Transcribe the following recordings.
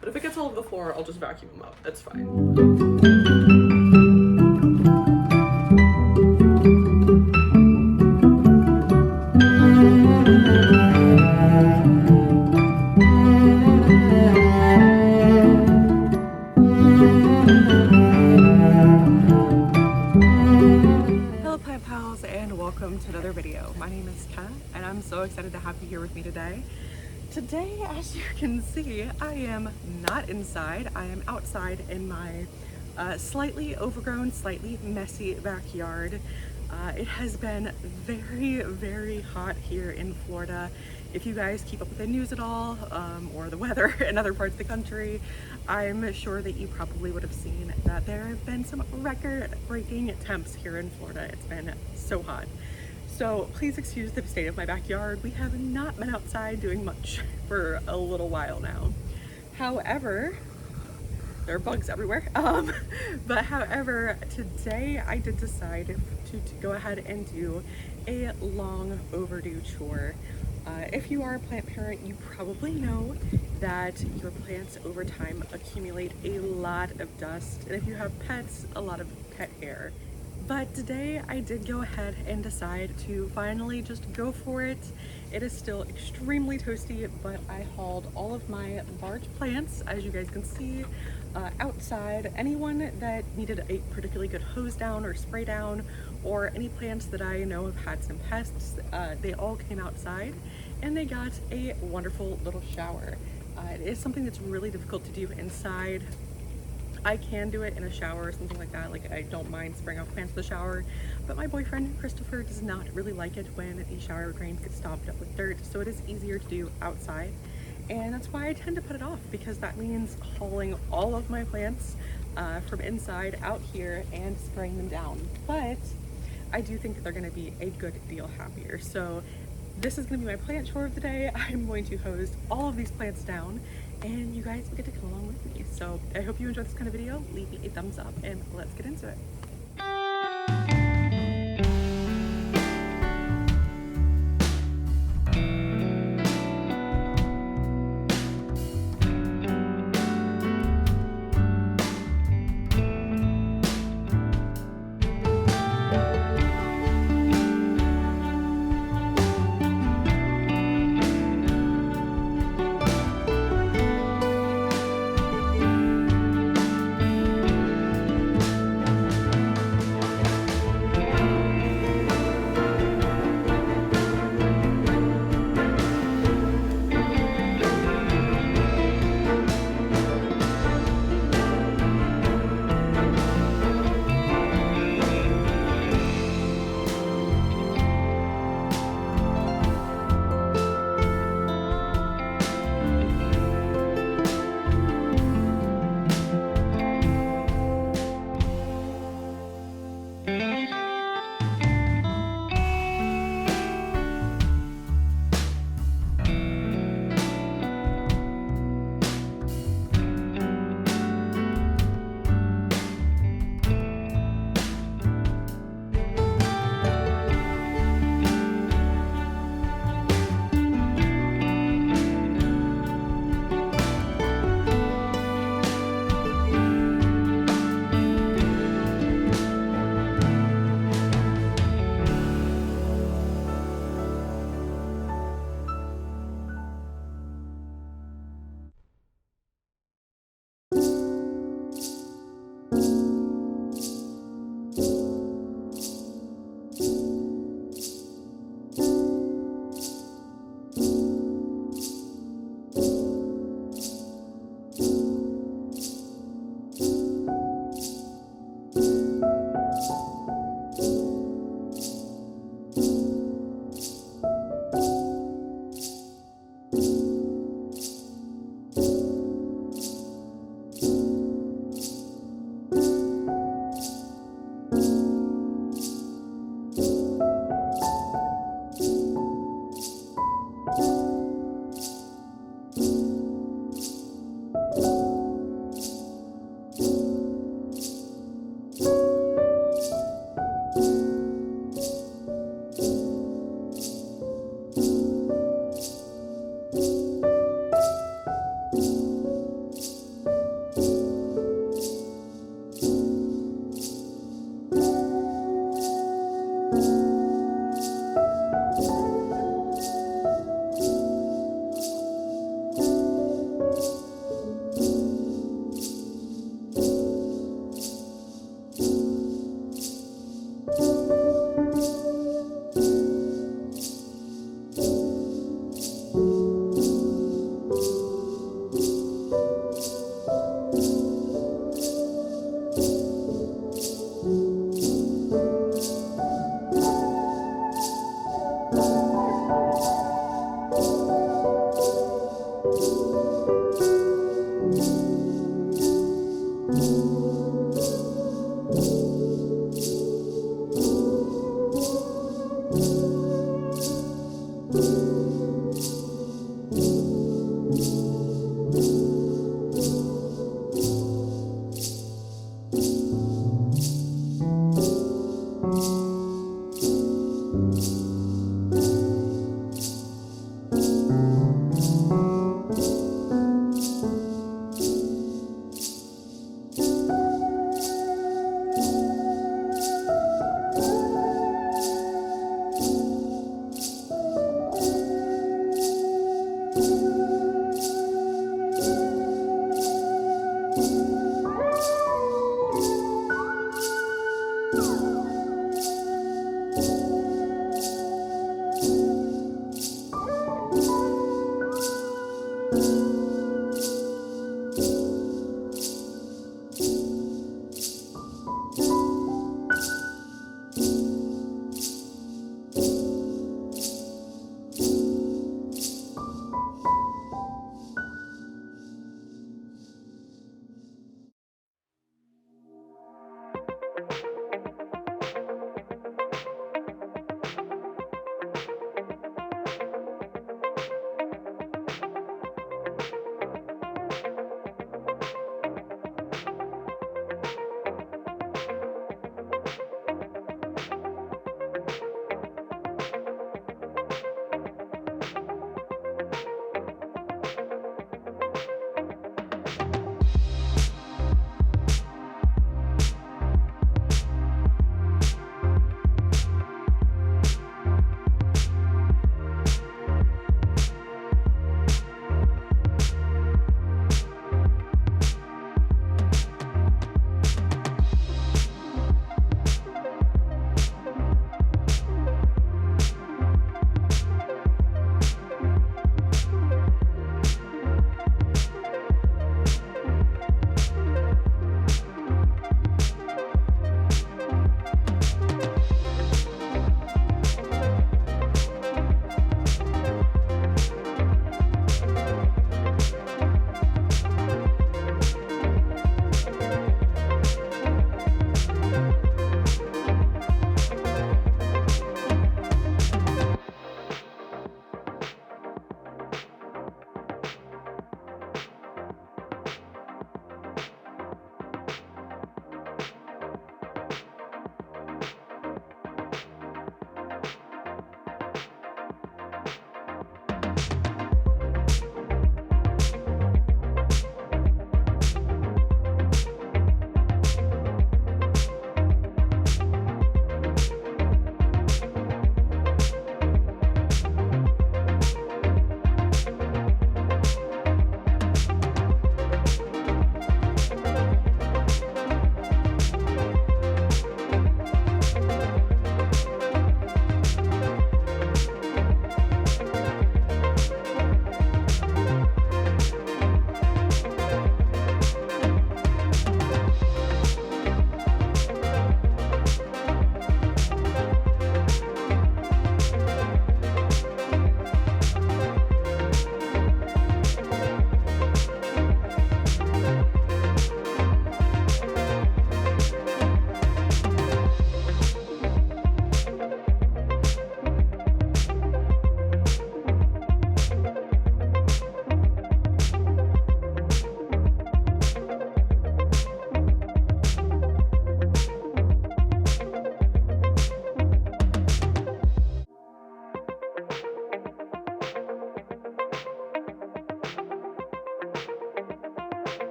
But if it gets all over the floor, I'll just vacuum them up. That's fine. Hello plant pals, and welcome to another video. My name is Kat and I'm so excited to have you here with me today. Today, as you can see, I am not inside. I am outside in my slightly overgrown, slightly messy backyard. It has been very, very hot here in Florida. If you guys keep up with the news at all, or the weather in other parts of the country, I'm sure that you probably would have seen that there have been some record-breaking temps here in Florida. It's been so hot. So please excuse the state of my backyard. We have not been outside doing much for a little while now. However, there are bugs everywhere. But however, today I did decide to go ahead and do a long overdue chore. If you are a plant parent, you probably know that your plants over time accumulate a lot of dust. And if you have pets, a lot of pet hair. But today I did go ahead and decide to finally just go for it. It is still extremely toasty, but I hauled all of my large plants, as you guys can see, outside. Anyone that needed a particularly good hose down or spray down, or any plants that I know have had some pests, they all came outside and they got a wonderful little shower. It is something that's really difficult to do inside. I can do it in a shower or something like that. Like, I don't mind spraying off plants in the shower, but my boyfriend Christopher does not really like it when the shower drains get stopped up with dirt, so it is easier to do outside. And that's why I tend to put it off, because that means hauling all of my plants from inside out here and spraying them down. But I do think that they're gonna be a good deal happier. So this is gonna be my plant chore of the day. I'm going to hose all of these plants down, and you guys will get to come along with me. So I hope you enjoyed this kind of video. Leave me a thumbs up and let's get into it.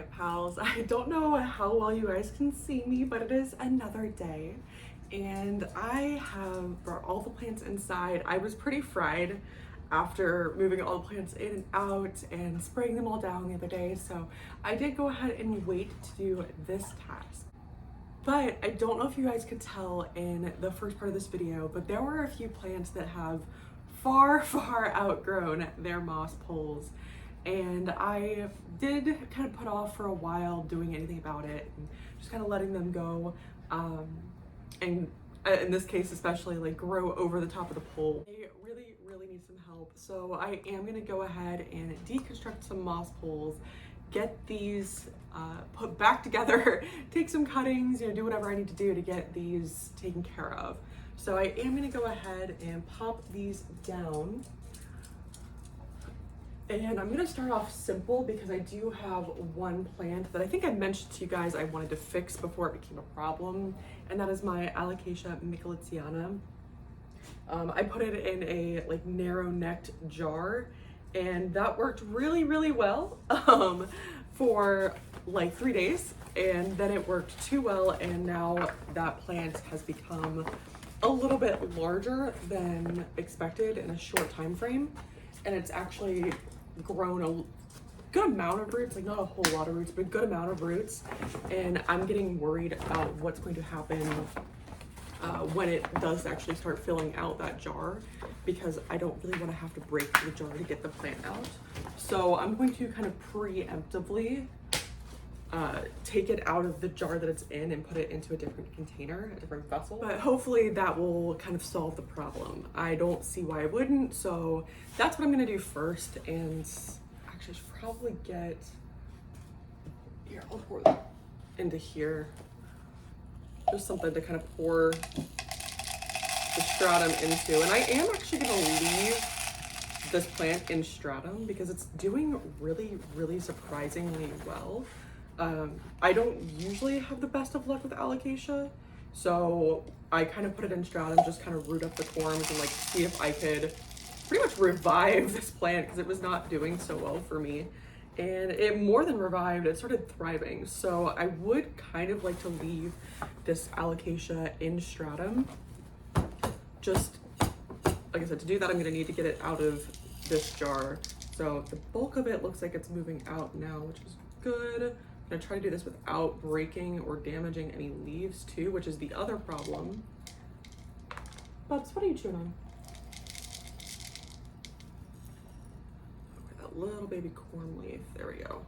plant pals. I don't know how well you guys can see me, but it is another day and I have brought all the plants inside. I was pretty fried after moving all the plants in and out and spraying them all down the other day, so I did go ahead and wait to do this task. But I don't know if you guys could tell in the first part of this video, but there were a few plants that have far outgrown their moss poles. And I did kind of put off for a while doing anything about it and just kind of letting them go. And in this case, especially like grow over the top of the pole. They really need some help. So I am gonna go ahead and deconstruct some moss poles, get these put back together, take some cuttings, do whatever I need to do to get these taken care of. So I am gonna go ahead and pop these down. And I'm gonna start off simple because I do have one plant that I think I mentioned to you guys I wanted to fix before it became a problem, and that is my Alocasia Micholitziana. I put it in a like narrow-necked jar, and that worked really well for like 3 days, and then it worked too well, and now that plant has become a little bit larger than expected in a short time frame, and it's actually grown a good amount of roots, like not a whole lot of roots, but a good amount of roots, and I'm getting worried about what's going to happen when it does actually start filling out that jar, because I don't really want to have to break the jar to get the plant out. So I'm going to kind of preemptively take it out of the jar that it's in and put it into a different container, a different vessel. But hopefully that will kind of solve the problem. I don't see why I wouldn't, so that's what I'm gonna do first. And actually I should probably get, here, I'll pour that into here. Just something to kind of pour the stratum into. And I am actually gonna leave this plant in stratum because it's doing really surprisingly well. I don't usually have the best of luck with alocasia, so I kind of put it in stratum, just kind of root up the corms and like see if I could pretty much revive this plant because it was not doing so well for me. And it more than revived, it started thriving. So I would kind of like to leave this alocasia in stratum. Just, like I said, to do that I'm gonna need to get it out of this jar. So the bulk of it looks like it's moving out now, which is good. I'm gonna try to do this without breaking or damaging any leaves too, which is the other problem. Bubs, what are you chewing on? Okay, that little baby corn leaf. There we go.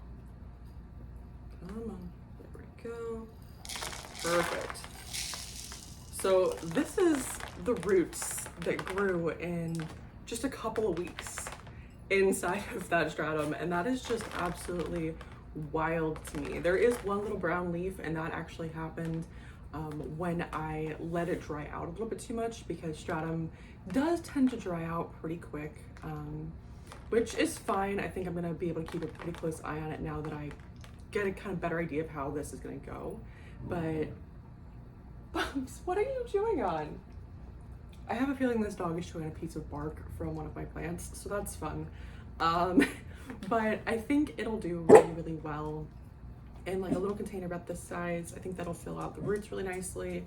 Come on, there we go. Perfect. So this is the roots that grew in just a couple of weeks inside of that stratum, and that is just absolutely wild to me. There is one little brown leaf, and that actually happened when I let it dry out a little bit too much, because stratum does tend to dry out pretty quick, which is fine. I think I'm gonna be able to keep a pretty close eye on it now that I get a kind of better idea of how this is gonna go. But Bumps, what are you chewing on? I have a feeling this dog is chewing a piece of bark from one of my plants, so that's fun. But I think it'll do really well in like a little container about this size. I think that'll fill out the roots really nicely.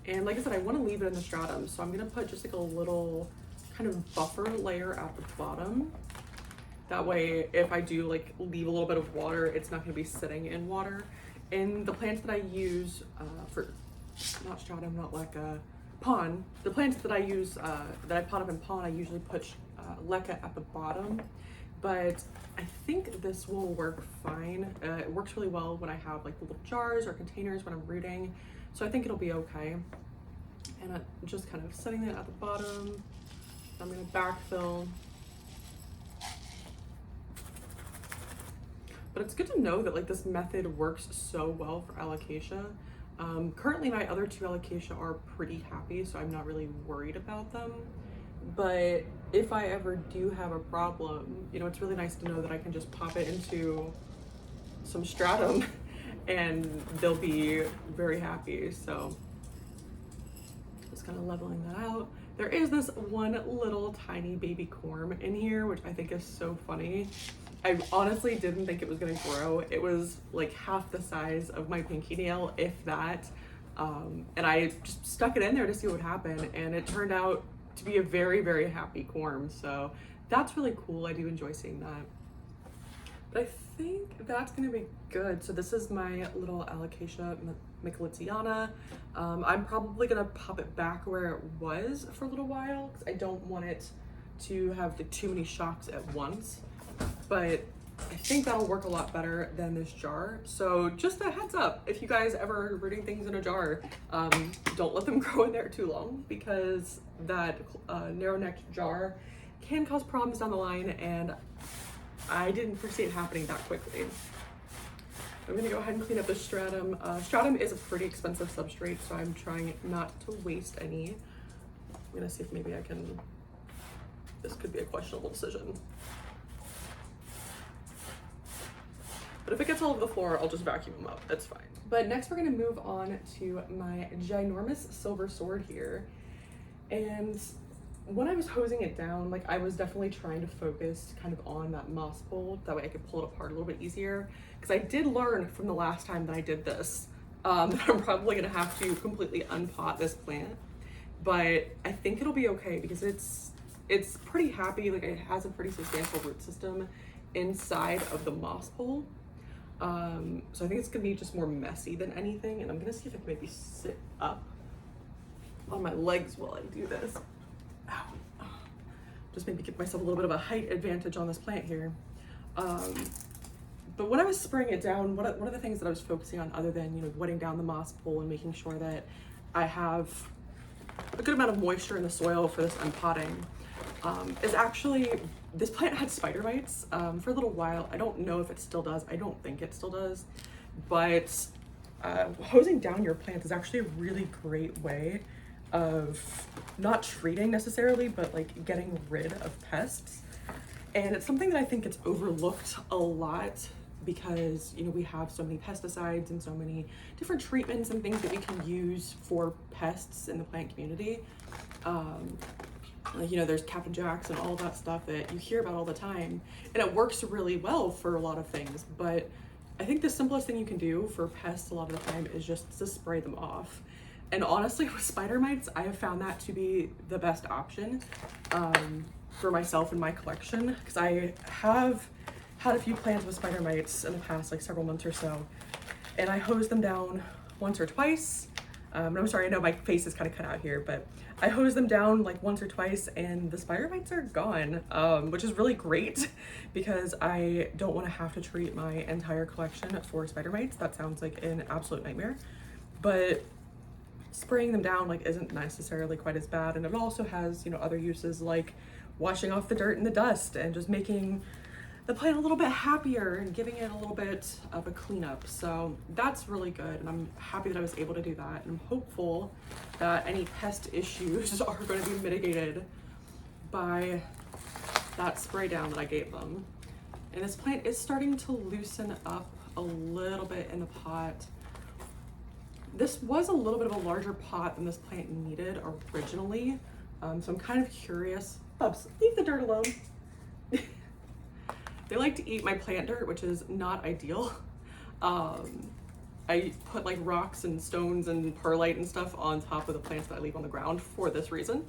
And like I said, I want to leave it in the stratum, so I'm gonna put just like a little kind of buffer layer at the bottom. That way, if I do like leave a little bit of water, it's not gonna be sitting in water. And the plants that I use for, not stratum, not like a pond, the plants that I use, that I pot up in pond, I usually put leca at the bottom. But I think this will work fine. It works really well when I have like little jars or containers when I'm rooting. So I think it'll be okay. And I'm just kind of setting it at the bottom. I'm gonna backfill. But it's good to know that like this method works so well for alocasia. Currently my other two alocasia are pretty happy, so I'm not really worried about them. But if I ever do have a problem, it's really nice to know that I can just pop it into some stratum and they'll be very happy. So just kind of leveling that out. There is this one little tiny baby corm in here, which I think is so funny. I honestly didn't think it was gonna grow. It was like half the size of my pinky nail, if that. And I just stuck it in there to see what would happen, and it turned out to be a very, very happy corm. So that's really cool. I do enjoy seeing that. But I think that's gonna be good. So this is my little Alocasia Micholitziana. I'm probably gonna pop it back where it was for a little while because I don't want it to have too many shocks at once. But I think that'll work a lot better than this jar. So just a heads up, if you guys ever are rooting things in a jar, don't let them grow in there too long, because that narrow-necked jar can cause problems down the line, and I didn't foresee it happening that quickly. I'm gonna go ahead and clean up the stratum. Stratum is a pretty expensive substrate, so I'm trying not to waste any. I'm gonna see if maybe I can, this could be a questionable decision. But if it gets all over the floor, I'll just vacuum them up, that's fine. But next we're gonna move on to my ginormous silver sword here. And when I was hosing it down, like I was definitely trying to focus kind of on that moss pole, that way I could pull it apart a little bit easier. Because I did learn from the last time that I did this, that I'm probably gonna have to completely unpot this plant. But I think it'll be okay because it's pretty happy, like it has a pretty substantial root system inside of the moss pole. So I think it's gonna be just more messy than anything, and I'm gonna see if I can maybe sit up on my legs while I do this. Ow. Just maybe give myself a little bit of a height advantage on this plant here. But when I was spraying it down, one of the things that I was focusing on, other than, you know, wetting down the moss pole and making sure that I have a good amount of moisture in the soil for this unpotting, is actually, this plant had spider mites for a little while. I don't know if it still does. I don't think it still does. But hosing down your plant is actually a really great way of not treating necessarily, but like getting rid of pests. And it's something that I think gets overlooked a lot because, you know, we have so many pesticides and so many different treatments and things that we can use for pests in the plant community. Like, you know, there's Captain Jacks and all that stuff that you hear about all the time, and it works really well for a lot of things. But I think the simplest thing you can do for pests a lot of the time is just to spray them off. And honestly, with spider mites, I have found that to be the best option for myself in my collection, because I have had a few plants with spider mites in the past, like several months or so, and I hosed them down once or twice. I'm sorry, I know my face is kind of cut out here, but I hosed them down like once or twice and the spider mites are gone, which is really great because I don't want to have to treat my entire collection for spider mites. That sounds like an absolute nightmare, but spraying them down like isn't necessarily quite as bad. And it also has, you know, other uses like washing off the dirt and the dust and just making the plant a little bit happier and giving it a little bit of a cleanup. So that's really good, and I'm happy that I was able to do that. And I'm hopeful that any pest issues are going to be mitigated by that spray down that I gave them. And this plant is starting to loosen up a little bit in the pot. This was a little bit of a larger pot than this plant needed originally. So I'm kind of curious. Bubs, leave the dirt alone. They like to eat my plant dirt, which is not ideal. I put like rocks and stones and perlite and stuff on top of the plants that I leave on the ground for this reason.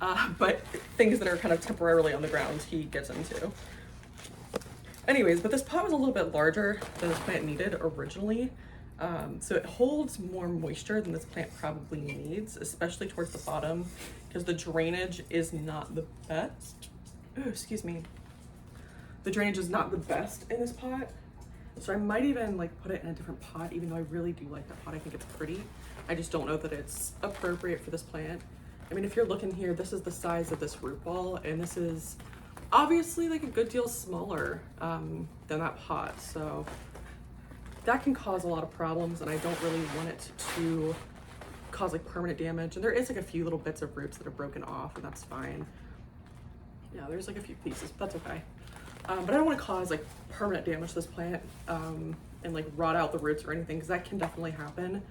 But things that are kind of temporarily on the ground, he gets into. Anyways, but this pot was a little bit larger than this plant needed originally. So it holds more moisture than this plant probably needs, especially towards the bottom, because the drainage is not the best. Oh, excuse me. The drainage is not the best in this pot. So I might even like put it in a different pot, even though I really do like that pot. I think it's pretty. I just don't know that it's appropriate for this plant. I mean, if you're looking here, this is the size of this root ball, and this is obviously like a good deal smaller than that pot. So that can cause a lot of problems, and I don't really want it to cause like permanent damage. And there is like a few little bits of roots that are broken off, and that's fine. Yeah, there's like a few pieces, but that's okay. But I don't want to cause like permanent damage to this plant and like rot out the roots or anything, because that can definitely happen.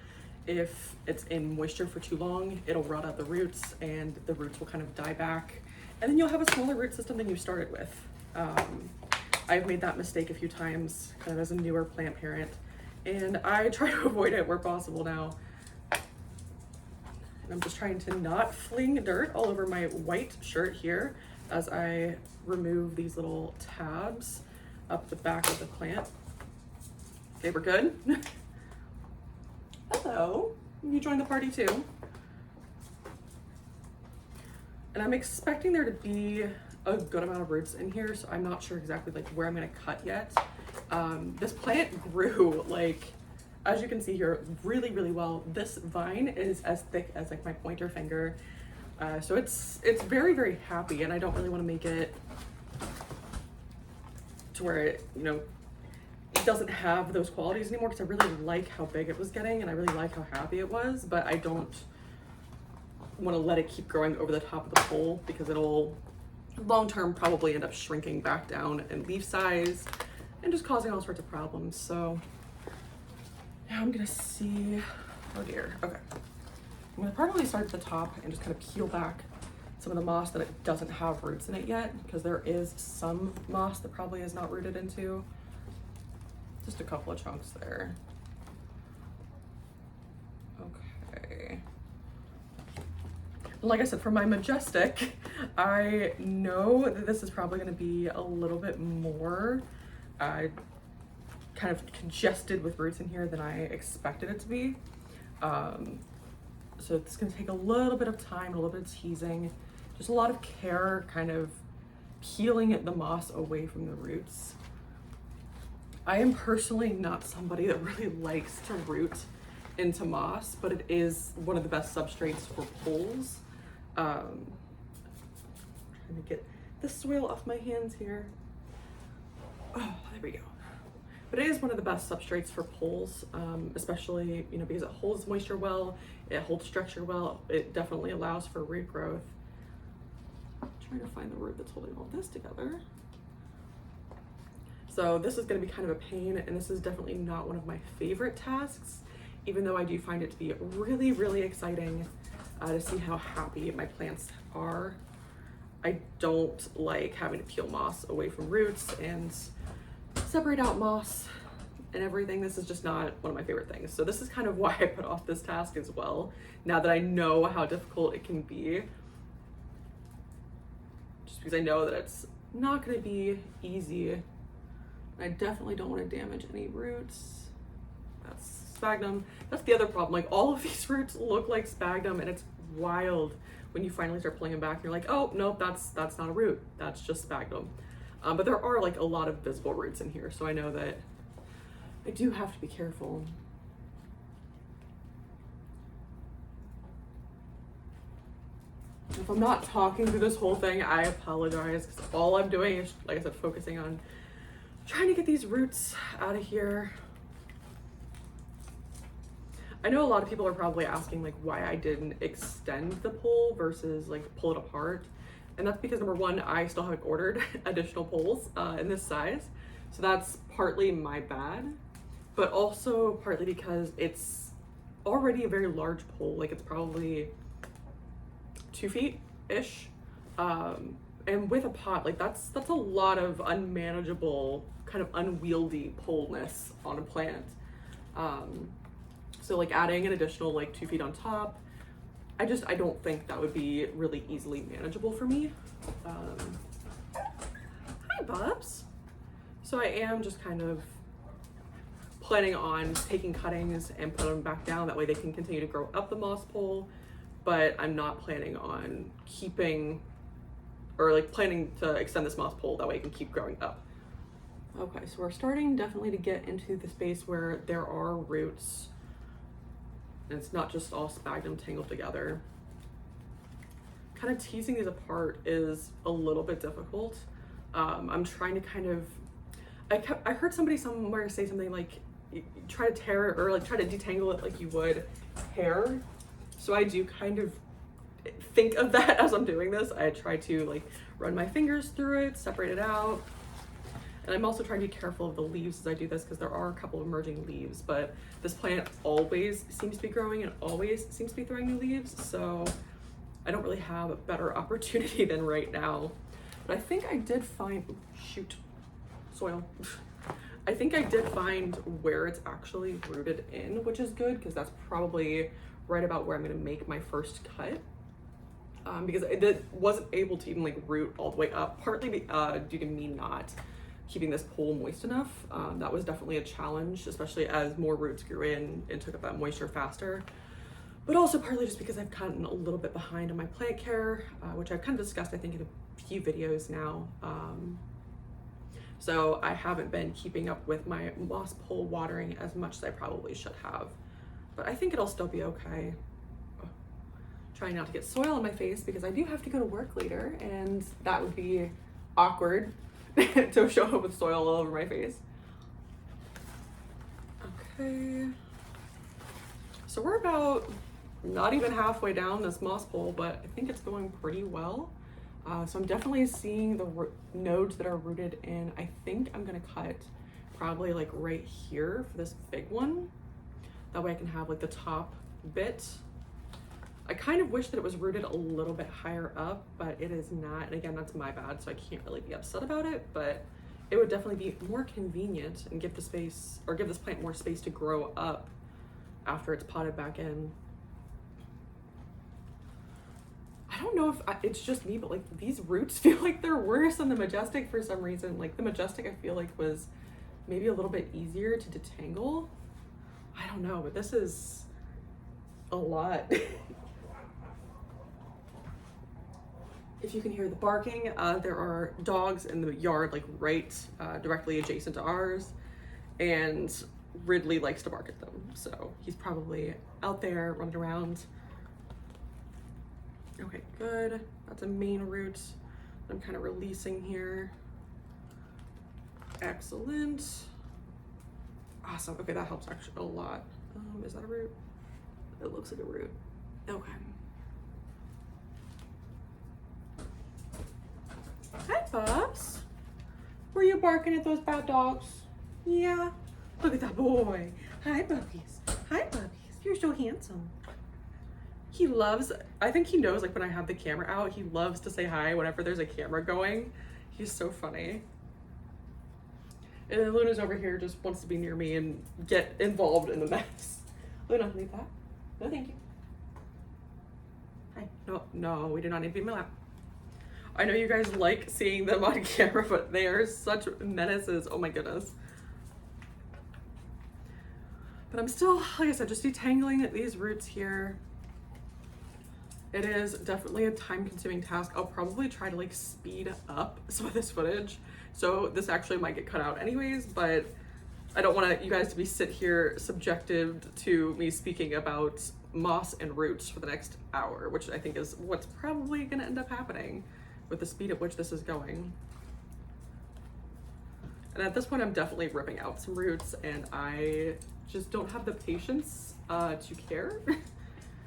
if it's in moisture for too long, it'll rot out the roots and the roots will kind of die back. And then you'll have a smaller root system than you started with. I've made that mistake a few times kind of as a newer plant parent, and I try to avoid it where possible now. And I'm just trying to not fling dirt all over my white shirt here as I remove these little tabs up the back of the plant. Okay, we're good. Hello, you joined the party too. And I'm expecting there to be a good amount of roots in here, so I'm not sure exactly like where I'm gonna cut yet. This plant grew, like, as you can see here, really, really well. This vine is as thick as like my pointer finger. So it's very, very happy, and I don't really want to make it to where it, you know, it doesn't have those qualities anymore, because I really like how big it was getting and I really like how happy it was, but I don't want to let it keep growing over the top of the pole, because it'll long term probably end up shrinking back down in leaf size and just causing all sorts of problems. So now I'm gonna see, oh dear, okay. I'm gonna probably start at the top and just kind of peel back some of the moss that it doesn't have roots in it yet, because there is some moss that probably is not rooted into. Just a couple of chunks there. Okay. Like I said, for my Majestic, I know that this is probably gonna be a little bit more kind of congested with roots in here than I expected it to be. So it's gonna take a little bit of time, a little bit of teasing, just a lot of care, kind of peeling the moss away from the roots. I am personally not somebody that really likes to root into moss, but it is one of the best substrates for poles. Trying to get the soil off my hands here. Oh, there we go. But it is one of the best substrates for poles, especially, you know, because it holds moisture well, it holds structure well, it definitely allows for root growth. I'm trying to find the root that's holding all this together. So this is going to be kind of a pain, and this is definitely not one of my favorite tasks, even though I do find it to be really, really exciting to see how happy my plants are. I don't like having to peel moss away from roots and separate out moss and everything. This is just not one of my favorite things. So this is kind of why I put off this task as well, now that I know how difficult it can be. Just because I know that it's not going to be easy. I definitely don't want to damage any roots. That's sphagnum. That's the other problem. Like, all of these roots look like sphagnum, and it's wild when you finally start pulling them back and you're like, oh, nope, that's not a root. That's just sphagnum. But there are like a lot of visible roots in here, so I know that I do have to be careful. If I'm not talking through this whole thing, I apologize, because all I'm doing is, like I said, focusing on trying to get these roots out of here. I know a lot of people are probably asking like why I didn't extend the pole versus like pull it apart. And that's because, number one, I still haven't ordered additional poles in this size. So that's partly my bad, but also partly because it's already a very large pole. Like, it's probably 2 feet-ish. And with a pot, like that's a lot of unmanageable, kind of unwieldy poleness on a plant. So like adding an additional like 2 feet on top, I don't think that would be really easily manageable for me. Hi, Bubs. So I am just kind of planning on taking cuttings and putting them back down. That way they can continue to grow up the moss pole, but I'm not planning on keeping, or like planning to extend this moss pole. That way it can keep growing up. Okay, so we're starting definitely to get into the space where there are roots. And it's not just all sphagnum tangled together. Kind of teasing these apart is a little bit difficult. I'm trying to kind of, I heard somebody somewhere say something like, try to tear it, or like try to detangle it like you would hair. So I do kind of think of that as I'm doing this. I try to like run my fingers through it, separate it out. And I'm also trying to be careful of the leaves as I do this because there are a couple of emerging leaves, but this plant always seems to be growing and always seems to be throwing new leaves. So I don't really have a better opportunity than right now. But I think I did find, shoot, soil. I think I did find where it's actually rooted in, which is good because that's probably right about where I'm gonna make my first cut. Because it wasn't able to even like root all the way up, partly due to me not keeping this pole moist enough. That was definitely a challenge, especially as more roots grew in and took up that moisture faster. But also partly just because I've gotten a little bit behind on my plant care, which I've kind of discussed, I think, in a few videos now. So I haven't been keeping up with my moss pole watering as much as I probably should have. But I think it'll still be okay. Trying not to get soil on my face because I do have to go to work later, and that would be awkward to show up with soil all over my face. Okay. So we're about not even halfway down this moss pole, but I think it's going pretty well. So I'm definitely seeing the nodes that are rooted in. I think I'm gonna cut probably like right here for this big one. That way I can have like the top bit. I kind of wish that it was rooted a little bit higher up, but it is not. And again, that's my bad, so I can't really be upset about it, but it would definitely be more convenient and give the space, or give this plant more space to grow up after it's potted back in. I don't know if it's just me, but like these roots feel like they're worse than the Majestic for some reason. Like the Majestic I feel like was maybe a little bit easier to detangle. I don't know, but this is a lot. If you can hear the barking, there are dogs in the yard, like right directly adjacent to ours, and Ridley likes to bark at them. So he's probably out there running around. Okay, good. That's a main root I'm kind of releasing here. Excellent. Awesome. Okay, that helps actually a lot. Is that a root? It looks like a root. Okay. Hi, Pops. Were you barking at those bad dogs? Yeah. Look at that boy. Hi, puppies. Hi, puppies. You're so handsome. He loves, I think he knows like when I have the camera out, he loves to say hi whenever there's a camera going. He's so funny. And then Luna's over here just wants to be near me and get involved in the mess. Luna, leave that. No, thank you. Hi. No, we do not need to be in my lap. I know you guys like seeing them on camera, but they are such menaces. Oh my goodness. But I'm still, like I said, just detangling these roots here. It is definitely a time-consuming task. I'll probably try to like speed up some of this footage. So this actually might get cut out anyways, but I don't want you guys to be sit here subjected to me speaking about moss and roots for the next hour, which I think is what's probably gonna end up happening with the speed at which this is going. And at this point, I'm definitely ripping out some roots, and I just don't have the patience to care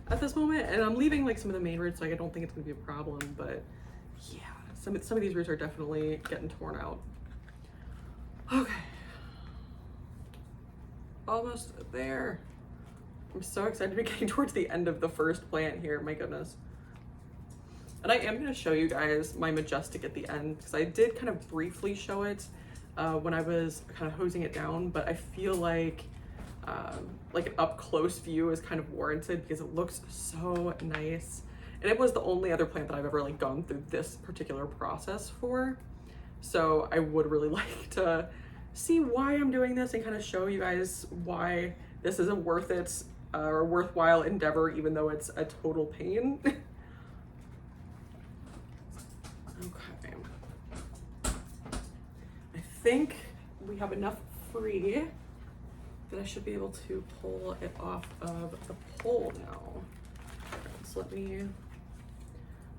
at this moment. And I'm leaving like some of the main roots, so I don't think it's gonna be a problem, but yeah, some of these roots are definitely getting torn out. Okay. Almost there. I'm so excited to be getting towards the end of the first plant here, my goodness. And I am gonna show you guys my Majestic at the end, because I did kind of briefly show it when I was kind of hosing it down, but I feel like an up close view is kind of warranted because it looks so nice. And it was the only other plant that I've ever like gone through this particular process for. So I would really like to see why I'm doing this and kind of show you guys why this is a worth it or worthwhile endeavor, even though it's a total pain. Okay. I think we have enough free that I should be able to pull it off of the pole now. So let me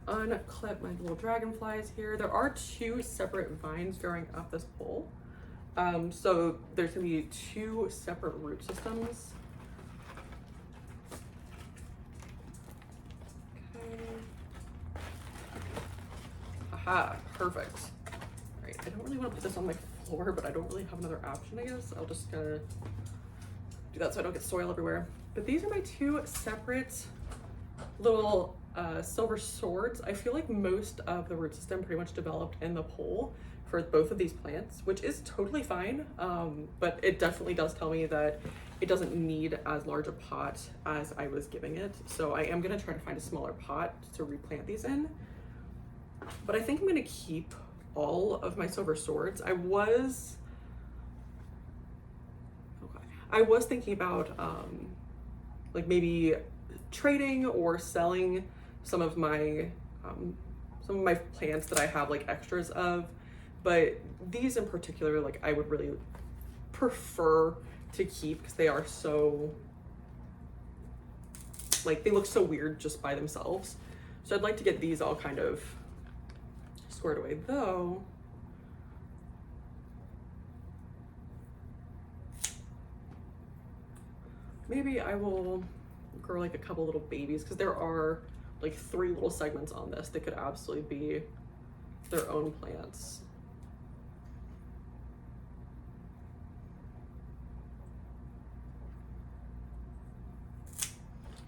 unclip my little dragonflies here. There are two separate vines growing up this pole. So there's gonna be two separate root systems. Okay. Aha, perfect. All right, I don't really want to put this on my floor, but I don't really have another option, I guess. I'll just kind of do that so I don't get soil everywhere. But these are my two separate little silver swords. I feel like most of the root system pretty much developed in the pole for both of these plants, which is totally fine. But it definitely does tell me that it doesn't need as large a pot as I was giving it. So I am gonna try to find a smaller pot to replant these in. But I think I'm gonna keep all of my silver swords. I was thinking about like maybe trading or selling some of my plants that I have like extras of, but these in particular, like I would really prefer to keep because they are so, like, they look so weird just by themselves. So I'd like to get these all kind of squared away, though maybe I will grow like a couple little babies, because there are like 3 little segments on this that could absolutely be their own plants.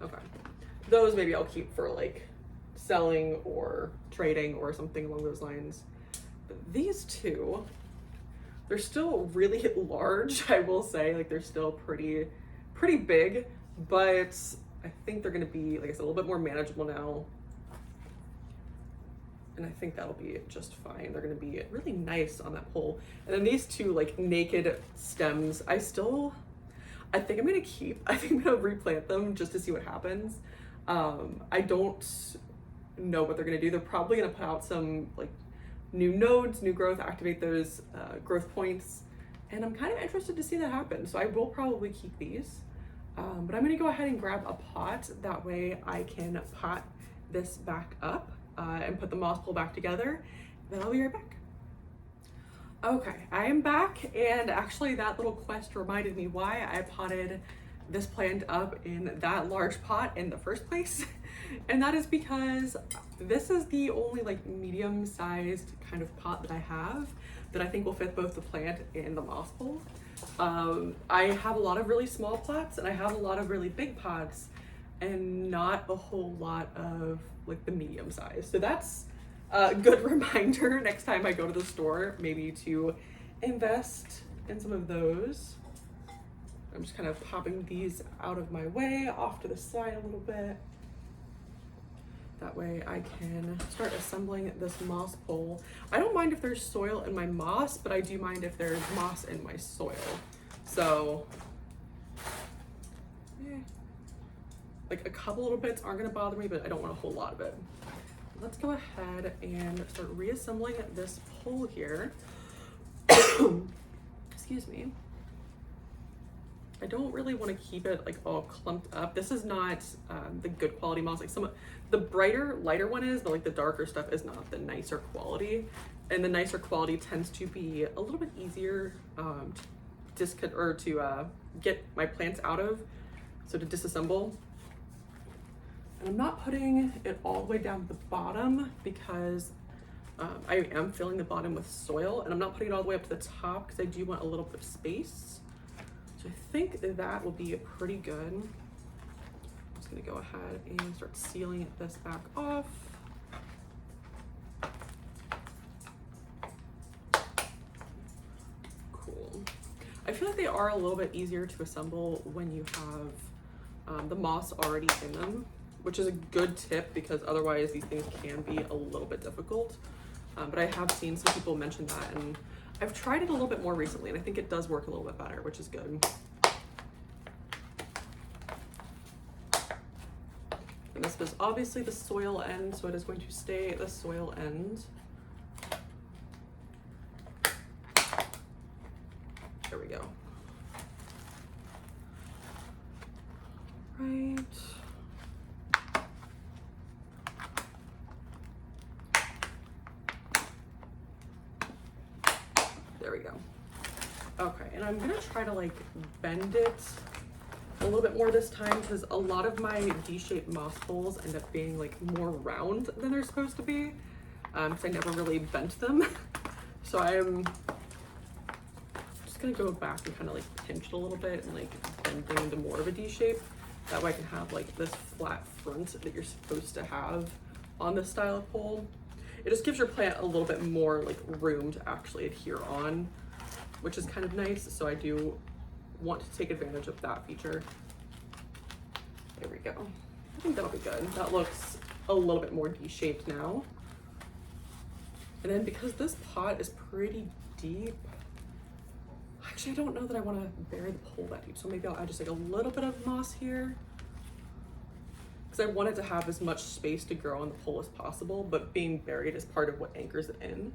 Okay, those maybe I'll keep for like selling or trading or something along those lines. But these two, they're still really large, I will say. Like, they're still pretty big, but I think they're gonna be, like I said, a little bit more manageable now. And I think that'll be just fine. They're gonna be really nice on that pole. And then these two like naked stems, I think I'm gonna keep. I think I'm gonna replant them just to see what happens. I don't know what they're gonna do. They're probably gonna put out some like new nodes, new growth, activate those growth points. And I'm kind of interested to see that happen. So I will probably keep these. But I'm gonna go ahead and grab a pot. That way I can pot this back up and put the moss pole back together. Then I'll be right back. Okay, I am back, and actually that little quest reminded me why I potted this plant up in that large pot in the first place. And that is because this is the only like medium-sized kind of pot that I have that I think will fit both the plant and the moss pole. I have a lot of really small pots and I have a lot of really big pots and not a whole lot of like the medium size. So that's a good reminder next time I go to the store, maybe to invest in some of those. I'm just kind of popping these out of my way, off to the side a little bit. That way I can start assembling this moss pole. I don't mind if there's soil in my moss, but I do mind if there's moss in my soil. So, like a couple little bits aren't gonna bother me, but I don't want a whole lot of it. Let's go ahead and start reassembling this pole here. Excuse me. I don't really want to keep it like all clumped up. This is not the good quality moss. Like the brighter, lighter one is, but like the darker stuff is not the nicer quality. And the nicer quality tends to be a little bit easier to get my plants out of, so to disassemble. And I'm not putting it all the way down to the bottom because I am filling the bottom with soil, and I'm not putting it all the way up to the top because I do want a little bit of space. So I think that will be pretty good. I'm just gonna go ahead and start sealing this back off. Cool. I feel like they are a little bit easier to assemble when you have the moss already in them, which is a good tip because otherwise these things can be a little bit difficult. But I have seen some people mention that, and I've tried it a little bit more recently, and I think it does work a little bit better, which is good. And this was obviously the soil end, so it is going to stay the soil end. There we go. Right. There we go. Okay, and I'm gonna try to like bend it a little bit more this time because a lot of my D-shaped moss poles end up being like more round than they're supposed to be because I never really bent them. So I'm just gonna go back and kind of like pinch it a little bit and like bend things into more of a D shape. That way I can have like this flat front that you're supposed to have on this style of pole. It just gives your plant a little bit more like room to actually adhere on, which is kind of nice. So I do want to take advantage of that feature. There we go. I think that'll be good. That looks a little bit more D-shaped now. And then because this pot is pretty deep, actually I don't know that I want to bury the pole that deep, so maybe I'll add just like a little bit of moss here, because I want it to have as much space to grow on the pole as possible, but being buried is part of what anchors it in.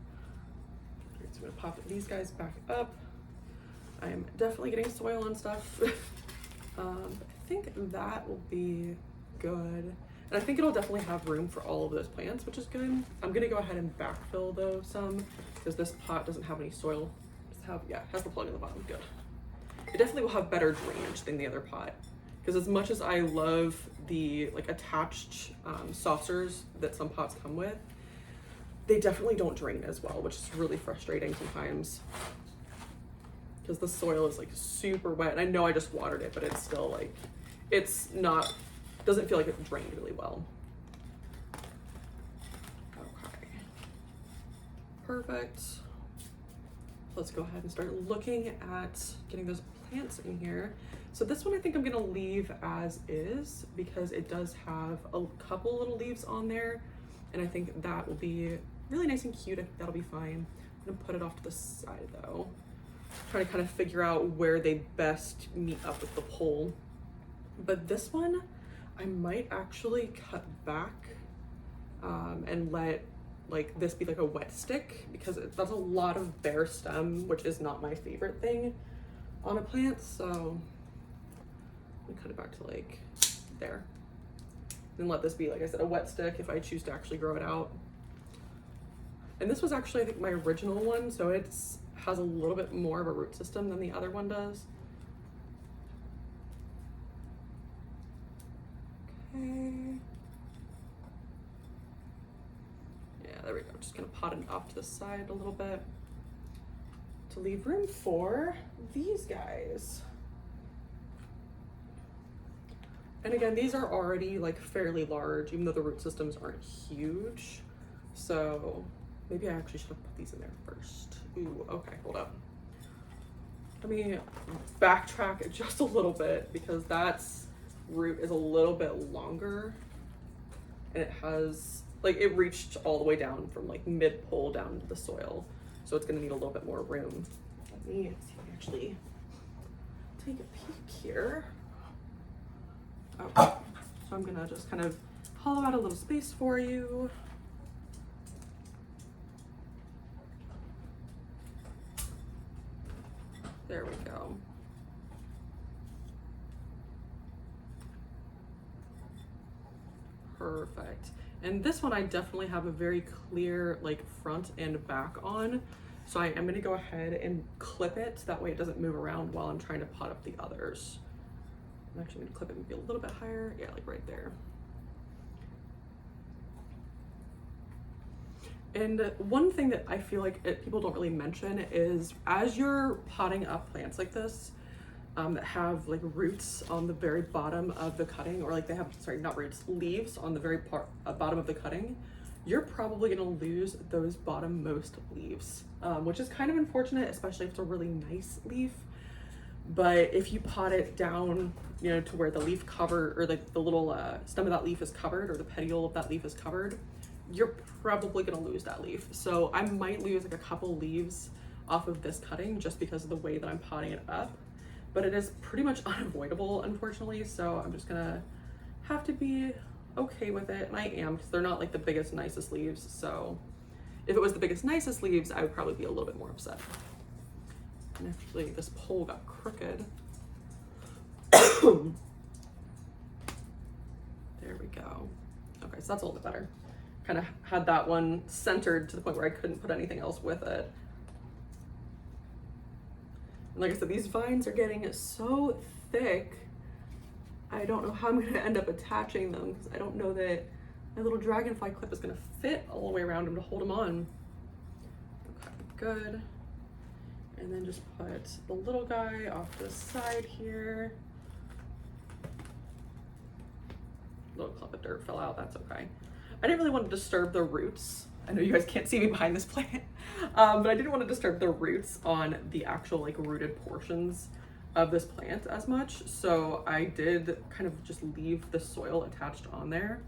So I'm gonna pop these guys back up. I am definitely getting soil on stuff. I think that will be good. And I think it'll definitely have room for all of those plants, which is good. I'm gonna go ahead and backfill though some, because this pot doesn't have any soil. Has the plug in the bottom, good. It definitely will have better drainage than the other pot, because as much as I love the like attached saucers that some pots come with, they definitely don't drain as well, which is really frustrating sometimes, because the soil is like super wet. And I know I just watered it, but it's still like, doesn't feel like it drained really well. Okay, perfect. Let's go ahead and start looking at getting those plants in here. So this one I think I'm gonna leave as is, because it does have a couple little leaves on there, and I think that will be really nice and cute. I think that'll be fine. I'm gonna put it off to the side though. Trying to kind of figure out where they best meet up with the pole. But this one, I might actually cut back and let like this be like a wet stick, because that's a lot of bare stem, which is not my favorite thing on a plant. So I'm gonna cut it back to like there, and let this be, like I said, a wet stick if I choose to actually grow it out. And this was actually, I think, my original one, so it has a little bit more of a root system than the other one does. Okay. There we go. Just gonna pot it off to the side a little bit to leave room for these guys. And again, these are already like fairly large, even though the root systems aren't huge. So maybe I actually should have put these in there first. Ooh, okay, hold up. Let me backtrack just a little bit, because that's root is a little bit longer, and it has like, it reached all the way down from like mid pole down into the soil, so it's gonna need a little bit more room. Let me see if I can actually take a peek here. Okay, so I'm gonna just kind of hollow out a little space for you. There we go. Perfect. And this one I definitely have a very clear like front and back on. So I am gonna go ahead and clip it. That way it doesn't move around while I'm trying to pot up the others. I'm actually gonna clip it maybe a little bit higher. Yeah, like right there. And one thing that I feel like people don't really mention is, as you're potting up plants like this, that have like roots on the very bottom of the cutting, or like they have, sorry, not roots, leaves on the very bottom of the cutting, you're probably gonna lose those bottom-most leaves, which is kind of unfortunate, especially if it's a really nice leaf. But if you pot it down, you know, to where the leaf cover, or like the little stem of that leaf is covered, or the petiole of that leaf is covered, you're probably gonna lose that leaf. So I might lose like a couple leaves off of this cutting just because of the way that I'm potting it up. But it is pretty much unavoidable, unfortunately, so I'm just gonna have to be okay with it. And I am, because they're not like the biggest, nicest leaves, so if it was the biggest, nicest leaves, I would probably be a little bit more upset. And actually, this pole got crooked. There we go. Okay, so that's a little bit better. Kind of had that one centered to the point where I couldn't put anything else with it. And like I said, these vines are getting so thick, I don't know how I'm gonna end up attaching them, because I don't know that my little dragonfly clip is gonna fit all the way around them to hold them on. Okay, good. and then just put the little guy off to the side here. A little clump of dirt fell out, that's okay. I didn't really want to disturb the roots. I know you guys can't see me behind this plant, but I didn't want to disturb the roots on the actual like rooted portions of this plant as much. So I did kind of just leave the soil attached on there.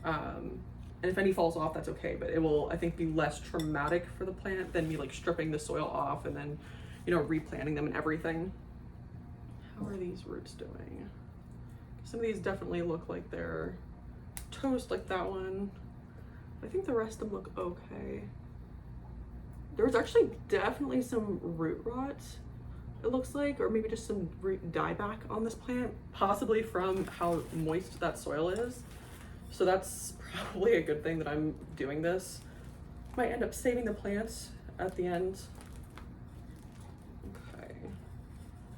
And if any falls off, that's okay, but it will, I think, be less traumatic for the plant than me like stripping the soil off and then, you know, replanting them and everything. How are these roots doing? Some of these definitely look like they're toast, like that one. I think the rest of them look okay. There was actually definitely some root rot, it looks like, or maybe just some root dieback on this plant, possibly from how moist that soil is. So that's probably a good thing that I'm doing this. Might end up saving the plants at the end. Okay,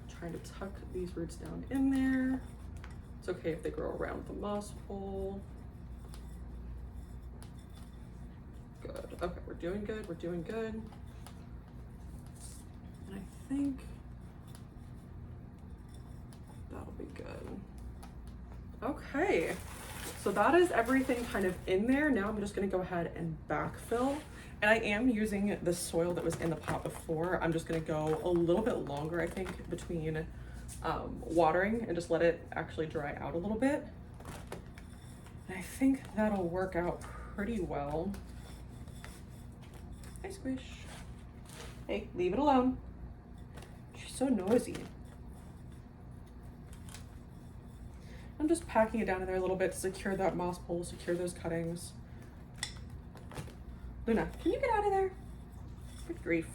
trying to tuck these roots down in there. It's okay if they grow around the moss pole. Good. Okay, we're doing good. We're doing good. And I think that'll be good. Okay, so that is everything kind of in there. Now I'm just gonna go ahead and backfill. And I am using the soil that was in the pot before. I'm just gonna go a little bit longer, I think, between watering and just let it actually dry out a little bit. And I think that'll work out pretty well. Hi, Squish. Hey, leave it alone. She's so noisy. I'm just packing it down in there a little bit to secure that moss pole, secure those cuttings. Luna, can you get out of there? Good grief.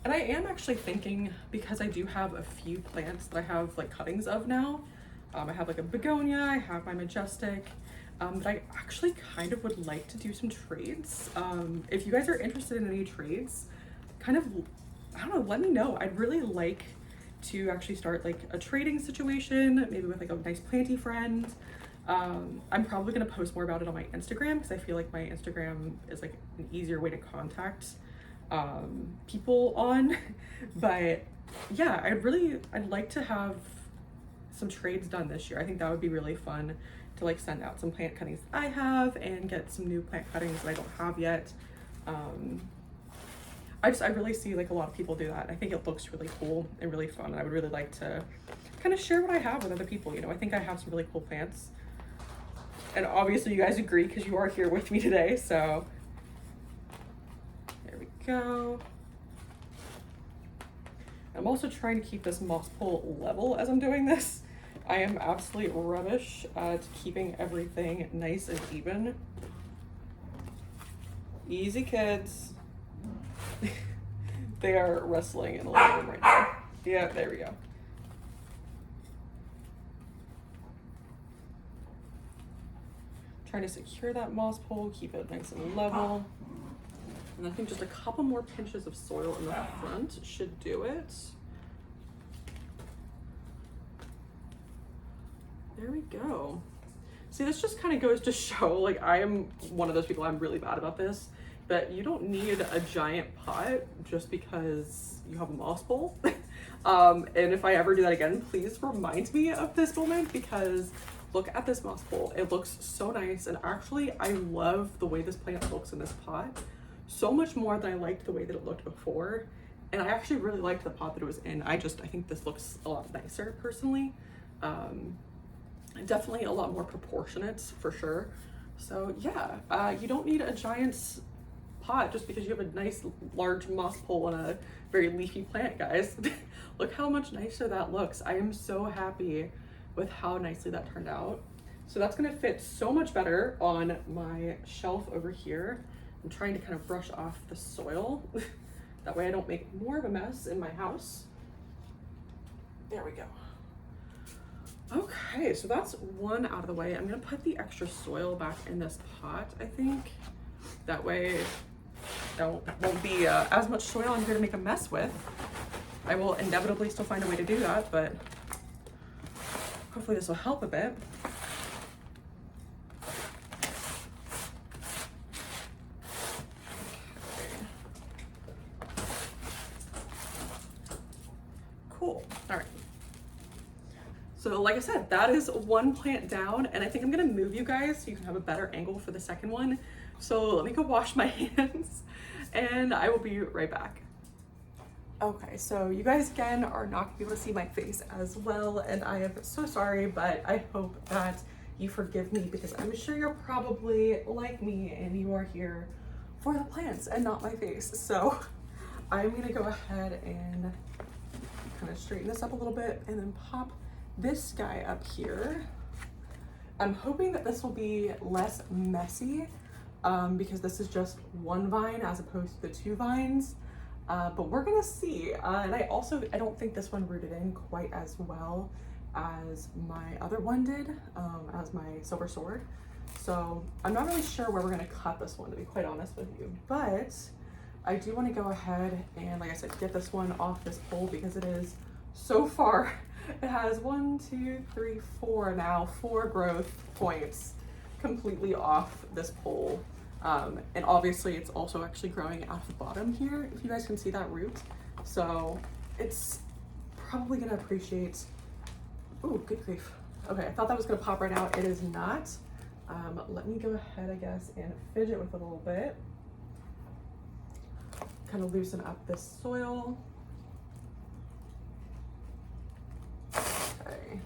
And I am actually thinking, because I do have a few plants that I have like cuttings of now. I have like a begonia, I have my Majestic, but I actually kind of would like to do some trades. If you guys are interested in any trades, kind of, I don't know, let me know. I'd really like to actually start like a trading situation, maybe with like a nice planty friend. I'm probably gonna post more about it on my Instagram because I feel like my Instagram is like an easier way to contact people on. But yeah, I'd like to have some trades done this year. I think that would be really fun to like send out some plant cuttings I have and get some new plant cuttings that I don't have yet. I really see like a lot of people do that. I think it looks really cool and really fun. And I would really like to kind of share what I have with other people. You know, I think I have some really cool plants. And obviously you guys agree because you are here with me today. So there we go. I'm also trying to keep this moss pole level as I'm doing this. I am absolutely rubbish at keeping everything nice and even. Easy, kids. They are wrestling in a living room right now. Yeah, there we go. Trying to secure that moss pole, keep it nice and level. And I think just a couple more pinches of soil in the front should do it. There we go. See, this just kind of goes to show, like, I am one of those people, I'm really bad about this, but you don't need a giant pot just because you have a moss pole. And if I ever do that again, please remind me of this moment, because look at this moss pole. It looks so nice. And actually, I love the way this plant looks in this pot. So much more than I liked the way that it looked before. And I actually really liked the pot that it was in. I think this looks a lot nicer personally. Definitely a lot more proportionate for sure. So yeah, you don't need a giant pot just because you have a nice large moss pole and a very leafy plant, guys. Look how much nicer that looks. I am so happy with how nicely that turned out. So that's gonna fit so much better on my shelf over here. I'm trying to kind of brush off the soil. That way I don't make more of a mess in my house. There we go. Okay, so that's one out of the way. I'm gonna put the extra soil back in this pot, I think. That way there won't be as much soil I'm here to make a mess with. I will inevitably still find a way to do that, but hopefully this will help a bit. So like I said, that is one plant down, and I think I'm gonna move you guys so you can have a better angle for the second one. So let me go wash my hands and I will be right back. Okay, so you guys again are not gonna be able to see my face as well, and I am so sorry, but I hope that you forgive me because I'm sure you're probably like me and you are here for the plants and not my face. So I'm gonna go ahead and kind of straighten this up a little bit and then pop this guy up here. I'm hoping that this will be less messy because this is just one vine as opposed to the two vines. But we're gonna see. And I don't think this one rooted in quite as well as my other one did, as my silver sword. So I'm not really sure where we're gonna cut this one, to be quite honest with you. But I do wanna go ahead and, like I said, get this one off this pole because it is so far. It has 1, 2, 3, 4 now, 4 growth points completely off this pole. And obviously it's also actually growing out the bottom here, if you guys can see that root. So it's probably gonna appreciate, ooh, good grief. Okay, I thought that was gonna pop right out. It is not. Let me go ahead, I guess, and fidget with it a little bit. Kind of loosen up this soil. Okay.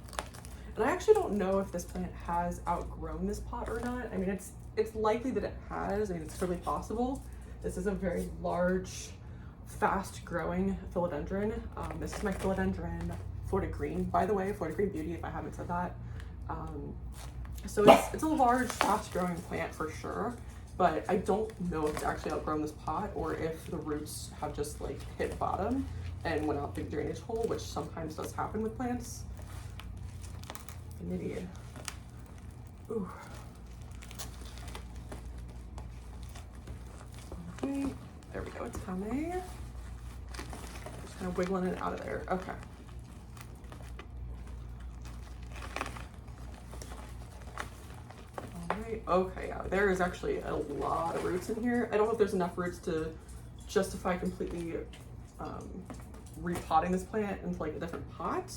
And I actually don't know if this plant has outgrown this pot or not. I mean, it's likely that it has. I mean, it's totally possible. This is a very large, fast-growing philodendron. This is my philodendron Florida Green, by the way, Florida Green Beauty, if I haven't said that. So it's a large, fast-growing plant for sure, but I don't know if it's actually outgrown this pot or if the roots have just like hit bottom and went out the drainage hole, which sometimes does happen with plants. An idiot. Ooh. Okay, there we go, it's coming. Just kind of wiggling it out of there. Okay. Okay, yeah, there is actually a lot of roots in here. I don't know if there's enough roots to justify completely repotting this plant into like a different pot,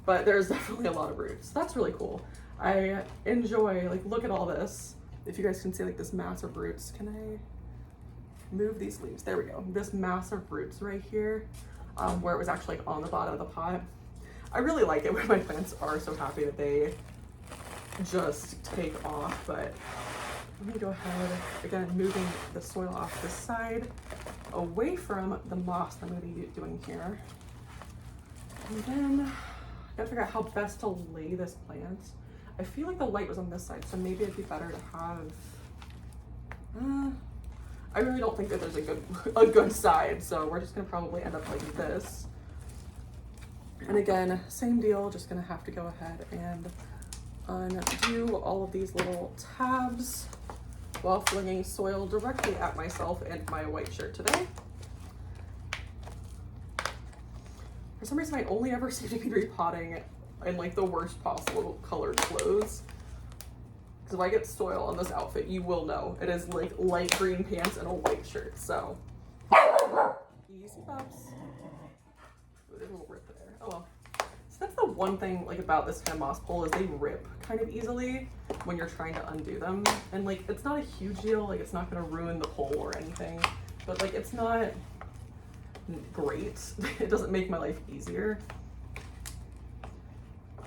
but there's definitely a lot of roots. That's really cool. I enjoy, like, look at all this. If you guys can see like this mass of roots, can I move these leaves? There we go. This mass of roots right here, where it was actually like on the bottom of the pot. I really like it when my plants are so happy that they just take off. But let me go ahead, again, moving the soil off this side away from the moss that I'm going to be doing here. And then I gotta figure out how best to lay this plant. I feel like the light was on this side, so maybe it'd be better to have, I really don't think that there's a good side, so we're just gonna probably end up like this. And again, same deal, just gonna have to go ahead and undo all of these little tabs while flinging soil directly at myself and my white shirt today. For some reason, I only ever seem to be repotting in like the worst possible colored clothes. Because if I get soil on this outfit, you will know. It is like light green pants and a white shirt, so. Easy pups. Ooh, there's a little rip there. Oh well. So that's the one thing like about this kind of moss pole is they rip kind of easily when you're trying to undo them. And like, it's not a huge deal. Like, it's not gonna ruin the pole or anything, but like, it's not great. It doesn't make my life easier.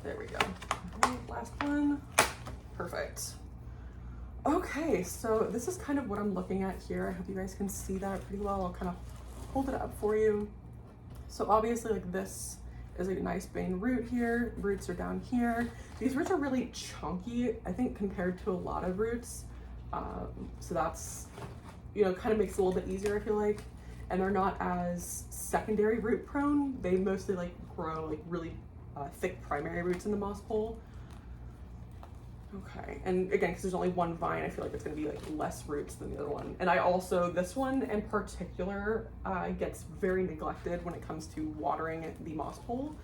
There we go. All right, last one. Perfect. Okay, so this is kind of what I'm looking at here. I hope you guys can see that pretty well. I'll kind of hold it up for you. So obviously, like, this is a nice vein root here. Roots are down here. These roots are really chunky, I think, compared to a lot of roots. So that's, you know, kind of makes it a little bit easier, I feel like. And they're not as secondary root prone. They mostly like grow like really thick primary roots in the moss pole. Okay, and again, because there's only one vine, I feel like it's gonna be like less roots than the other one. And I also, this one in particular, gets very neglected when it comes to watering the moss pole.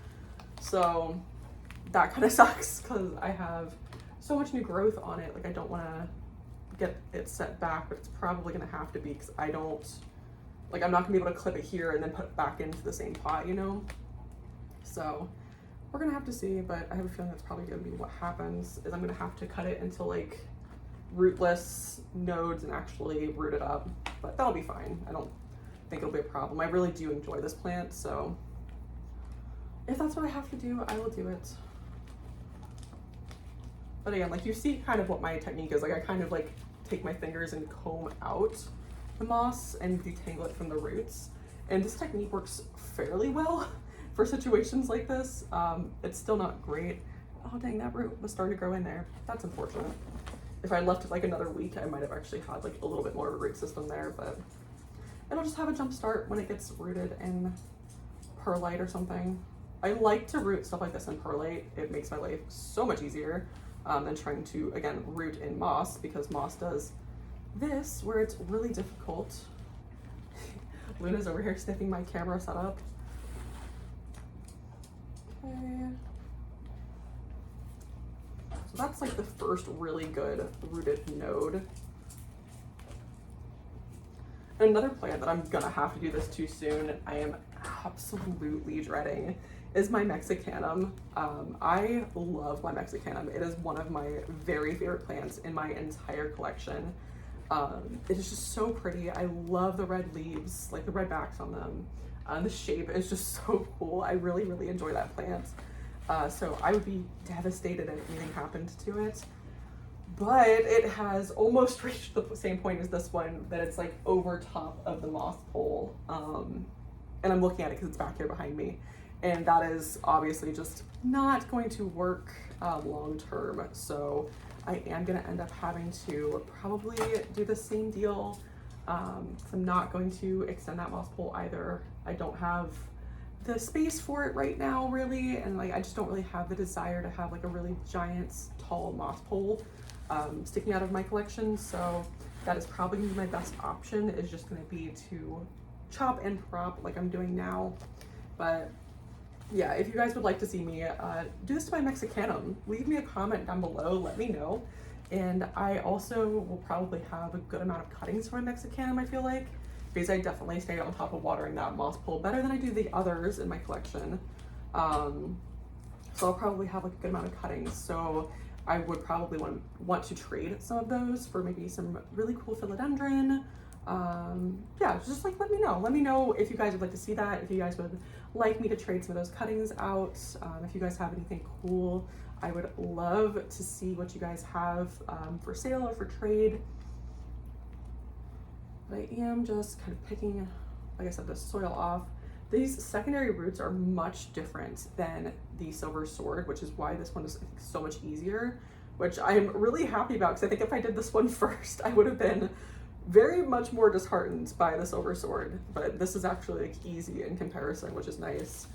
So that kind of sucks because I have so much new growth on it. Like, I don't wanna get it set back, but it's probably gonna have to be because I don't, like, I'm not gonna be able to clip it here and then put it back into the same pot, you know? So we're gonna have to see, but I have a feeling that's probably gonna be what happens, is I'm gonna have to cut it into like rootless nodes and actually root it up, but that'll be fine. I don't think it'll be a problem. I really do enjoy this plant, so if that's what I have to do, I will do it. But again, like you see kind of what my technique is. Like I kind of like take my fingers and comb out the moss and detangle it from the roots. And this technique works fairly well for situations like this. It's still not great. Oh dang, that root was starting to grow in there. That's unfortunate. If I left it like another week, I might have actually had like a little bit more of a root system there, but it'll just have a jump start when it gets rooted in perlite or something. I like to root stuff like this in perlite. It makes my life so much easier than trying to, again, root in moss, because moss does this where it's really difficult. Luna's over here sniffing my camera setup. Okay. So that's like the first really good rooted node. Another plant that I'm gonna have to do this too soon, I am absolutely dreading, is my Mexicanum. I love my Mexicanum. It is one of my very favorite plants in my entire collection. It is just so pretty. I love the red leaves, like the red backs on them. The shape is just so cool. I really, really enjoy that plant. So I would be devastated if anything happened to it. But it has almost reached the same point as this one, that it's like over top of the moss pole. And I'm looking at it because it's back here behind me. And that is obviously just not going to work long term. So I am gonna end up having to probably do the same deal. I'm not going to extend that moss pole either. I don't have the space for it right now, really. And like, I just don't really have the desire to have like a really giant, tall moss pole sticking out of my collection. So that is probably gonna be my best option, is just gonna be to chop and prop like I'm doing now. But yeah, if you guys would like to see me do this to my Mexicanum, leave me a comment down below, let me know. And I also will probably have a good amount of cuttings for my Mexicanum, I feel like, because I definitely stay on top of watering that moss pole better than I do the others in my collection. So I'll probably have like a good amount of cuttings. So I would probably want to trade some of those for maybe some really cool philodendron. Yeah, just like let me know if you guys would like to see that, if you guys would like me to trade some of those cuttings out. If you guys have anything cool, I would love to see what you guys have for sale or for trade. But I am just kind of picking, like I said, the soil off. These secondary roots are much different than the silver sword, which is why this one is so much easier, which I'm really happy about, because I think if I did this one first, I would have been very much more disheartened by the silver sword. But this is actually like easy in comparison, which is nice,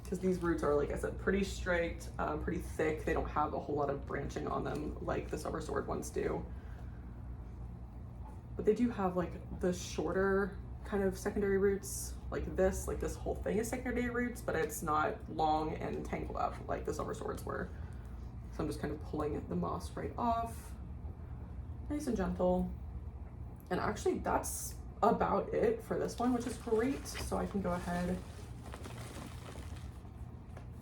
because these roots are, like I said, pretty straight, pretty thick. They don't have a whole lot of branching on them like the silver sword ones do. But they do have like the shorter kind of secondary roots, like this whole thing is secondary roots, but it's not long and tangled up like the silver swords were. So I'm just kind of pulling the moss right off, nice and gentle. And actually that's about it for this one, which is great. So I can go ahead.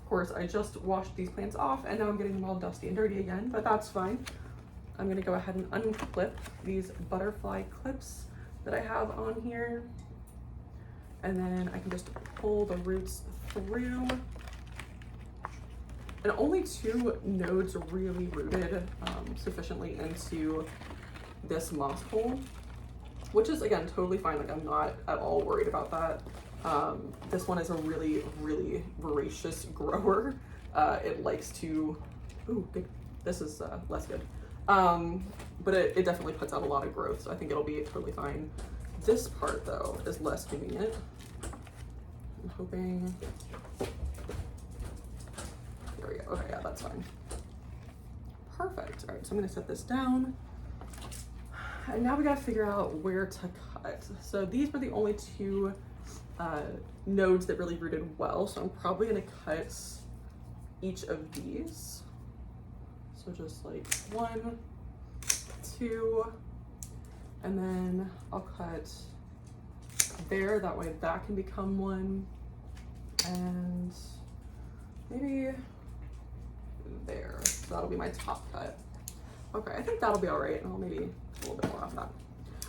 Of course, I just washed these plants off and now I'm getting them all dusty and dirty again, but that's fine. I'm gonna go ahead and unclip these butterfly clips that I have on here. And then I can just pull the roots through. And only 2 nodes really rooted sufficiently into this moss hole, which is, again, totally fine. Like, I'm not at all worried about that. This one is a really, really voracious grower. It likes to, ooh, good. This is less good. But it definitely puts out a lot of growth, so I think it'll be totally fine. This part, though, is less convenient. I'm hoping, there we go. Okay, yeah, that's fine. Perfect. All right, so I'm gonna set this down. And now we gotta figure out where to cut. So these were the only 2 nodes that really rooted well, so I'm probably gonna cut each of these. So just like 1, 2, and then I'll cut there, that way that can become 1, and maybe there. So that'll be my top cut. Okay, I think that'll be all right. I'll maybe a little bit more off that.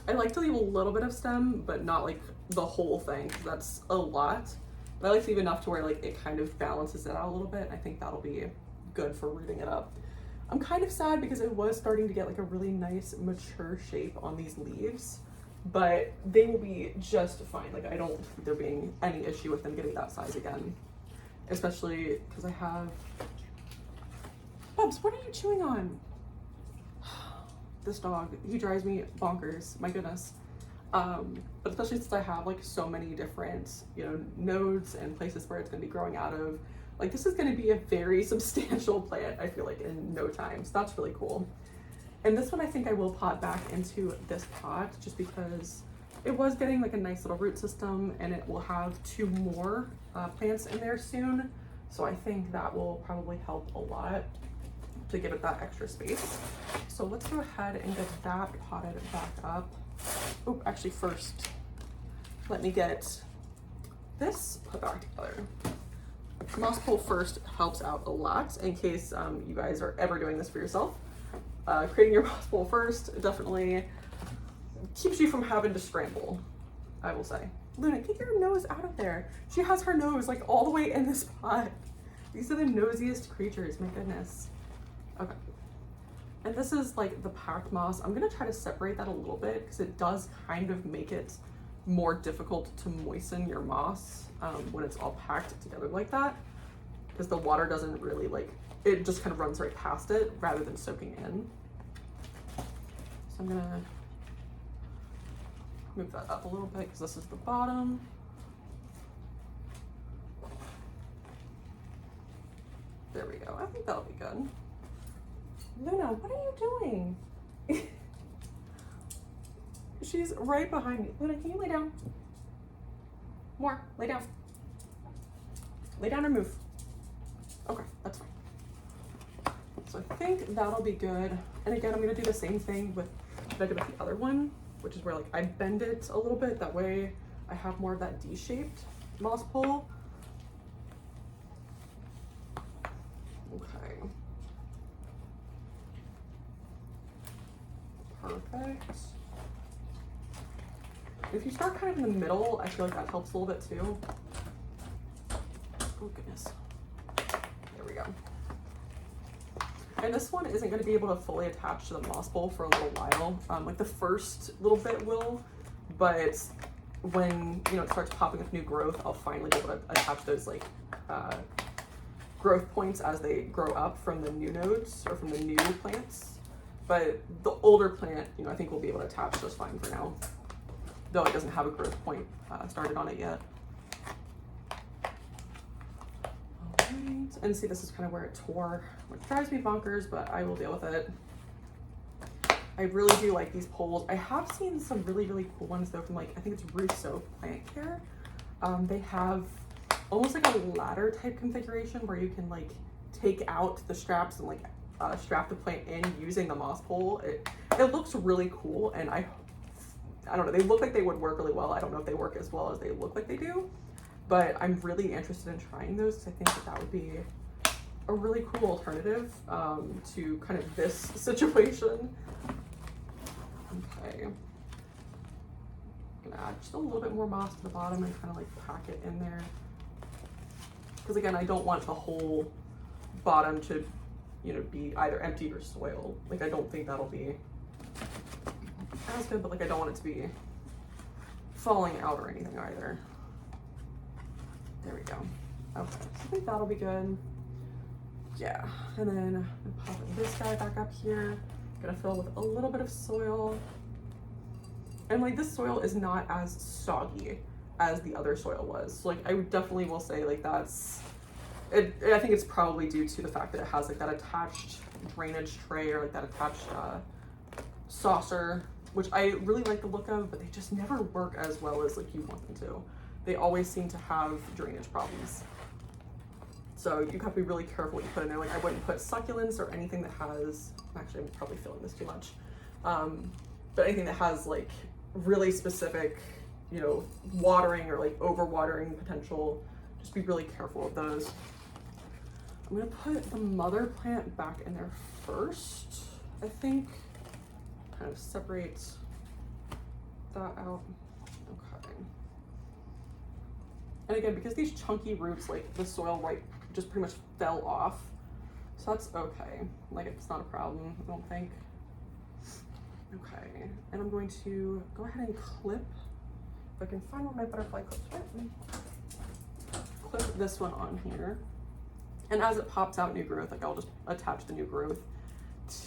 I like to leave a little bit of stem, but not like the whole thing, because that's a lot. But I like to leave enough to where like it kind of balances it out a little bit. I think that'll be good for rooting it up. I'm kind of sad because it was starting to get like a really nice mature shape on these leaves, but they will be just fine. Like I don't think there being any issue with them getting that size again, especially because I have, Bubs, what are you chewing on? This dog, he drives me bonkers, my goodness. But especially since I have like so many different, you know, nodes and places where it's gonna be growing out of, like this is gonna be a very substantial plant, I feel like, in no time. So that's really cool. And this one I think I will pot back into this pot just because it was getting like a nice little root system, and it will have 2 more plants in there soon. So I think that will probably help a lot to give it that extra space. So let's go ahead and get that potted back up. Oh, actually first, let me get this put back together. Moss pole first helps out a lot in case you guys are ever doing this for yourself. Creating your moss pole first definitely keeps you from having to scramble, I will say. Luna, get your nose out of there. She has her nose like all the way in this pot. These are the nosiest creatures, my goodness. Okay. And this is like the packed moss. I'm gonna try to separate that a little bit because it does kind of make it more difficult to moisten your moss when it's all packed together like that, because the water doesn't really like, it just kind of runs right past it rather than soaking in. So I'm gonna move that up a little bit because this is the bottom. There we go. I think that'll be good. Luna, what are you doing? She's right behind me. Luna, can you lay down? More, lay down. Lay down or move. Okay, that's fine. So I think that'll be good. And again, I'm gonna do the same thing with that I did with the other one, which is where like I bend it a little bit. That way I have more of that D-shaped moss pole. Okay. Perfect. If you start kind of in the middle, I feel like that helps a little bit too. Oh goodness. There we go. And this one isn't going to be able to fully attach to the moss bowl for a little while. Like the first little bit will, but when, you know, it starts popping up new growth, I'll finally be able to attach those like growth points as they grow up from the new nodes or from the new plants. But the older plant, you know, I think we'll be able to attach just fine for now, though it doesn't have a growth point started on it yet. All right, and see, this is kind of where it tore, which drives me bonkers, but I will deal with it. I really do like these poles. I have seen some really, really cool ones though from like, I think it's Rousseau Plant Care. They have almost like a ladder type configuration where you can like take out the straps and like strap the plant in using the moss pole. It looks really cool, and I don't know, they look like they would work really well. I don't know if they work as well as they look like they do, but I'm really interested in trying those because I think that that would be a really cool alternative to kind of this situation. Okay, I'm gonna add just a little bit more moss to the bottom and kind of like pack it in there, because again, I don't want the whole bottom to, you know, be either empty or soil. Like I don't think that'll be as good, but like I don't want it to be falling out or anything either. There we go. Okay, so I think that'll be good. Yeah, and then pop this guy back up here. Gonna fill with a little bit of soil. And like this soil is not as soggy as the other soil was. So like I definitely will say like that's, I think it's probably due to the fact that it has like that attached drainage tray or like that attached saucer, which I really like the look of, but they just never work as well as like you want them to. They always seem to have drainage problems. So you have to be really careful what you put in there. Like I wouldn't put succulents or anything that has, actually I'm probably filling this too much, but anything that has like really specific, you know, watering or like over watering potential, just be really careful of those. I'm gonna put the mother plant back in there first, I think. Kind of separate that out. Okay. And again, because these chunky roots, like the soil right just pretty much fell off. So that's okay. Like it's not a problem, I don't think. Okay, and I'm going to go ahead and clip, if I can find where my butterfly clips are, clip this one on here. And as it pops out new growth, like I'll just attach the new growth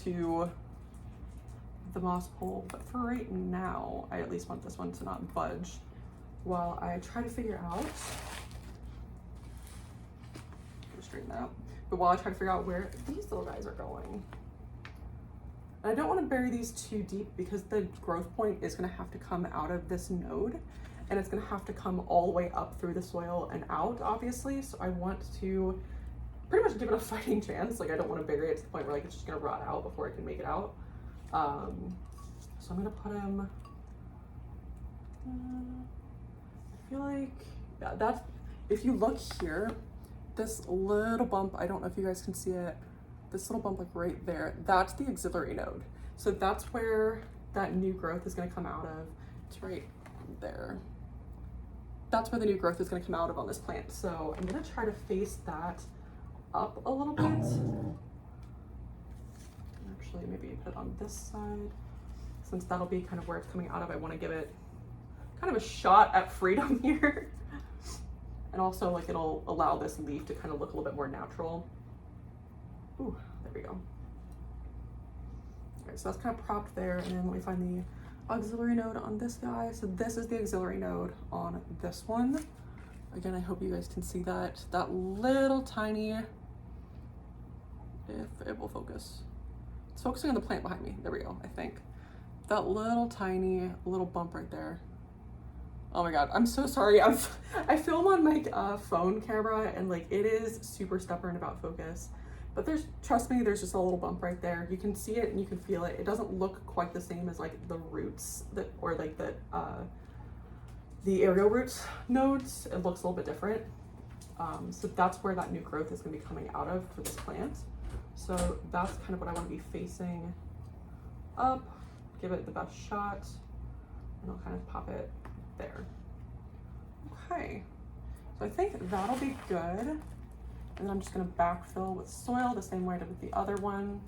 to the moss pole. But for right now, I at least want this one to not budge while I try to figure out, straighten that out, but while I try to figure out where these little guys are going. And I don't want to bury these too deep because the growth point is going to have to come out of this node, and it's going to have to come all the way up through the soil and out, obviously. So I want to pretty much give it a fighting chance. Like I don't want to bury it to the point where like it's just going to rot out before I can make it out. So I'm going to put him, I feel like, yeah, that's, if you look here, this little bump, I don't know if you guys can see it, this little bump like right there, that's the axillary node. So that's where that new growth is going to come out of. It's right there. That's where the new growth is going to come out of on this plant. So I'm going to try to face that up a little bit. Actually, maybe put it on this side, since that'll be kind of where it's coming out of. I want to give it kind of a shot at freedom here. And also like it'll allow this leaf to kind of look a little bit more natural. Ooh, there we go. Okay, so that's kind of propped there, and then let me find the auxiliary node on this guy. So this is the auxiliary node on this one. Again, I hope you guys can see that. That little tiny, if it will focus. It's focusing on the plant behind me. There we go, I think. That little tiny little bump right there. Oh my God, I'm so sorry. I film on my phone camera, and like it is super stubborn about focus. But trust me, there's just a little bump right there. You can see it and you can feel it. It doesn't look quite the same as like the roots or like the aerial roots nodes. It looks a little bit different. So that's where that new growth is gonna be coming out of for this plant. So that's kind of what I want to be facing up, give it the best shot, and I'll kind of pop it there. Okay, so I think that'll be good. And then I'm just going to backfill with soil the same way I did with the other one.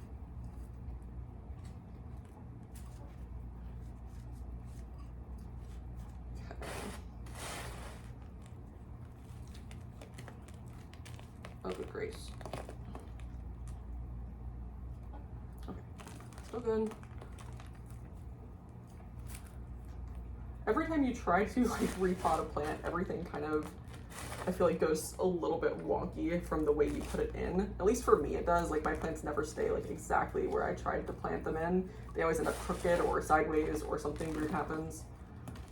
Okay. Oh, good grace. Okay, still good. Every time you try to like repot a plant, everything kind of, I feel like goes a little bit wonky from the way you put it in. At least for me it does. Like my plants never stay like exactly where I tried to plant them in. They always end up crooked or sideways or something weird happens.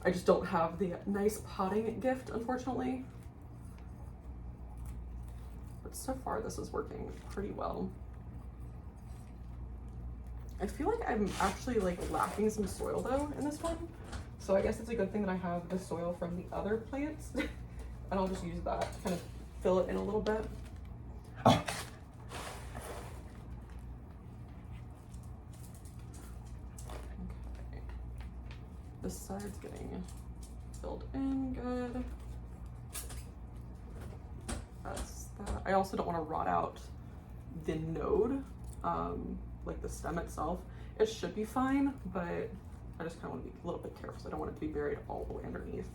I just don't have the nice potting gift, unfortunately. But so far this is working pretty well. I feel like I'm actually like lacking some soil though in this one. So I guess it's a good thing that I have the soil from the other plants. And I'll just use that to kind of fill it in a little bit. Okay. This side's getting filled in good. That's that. I also don't want to rot out the node, like the stem itself. It should be fine, but I just kind of want to be a little bit careful. So I don't want it to be buried all the way underneath.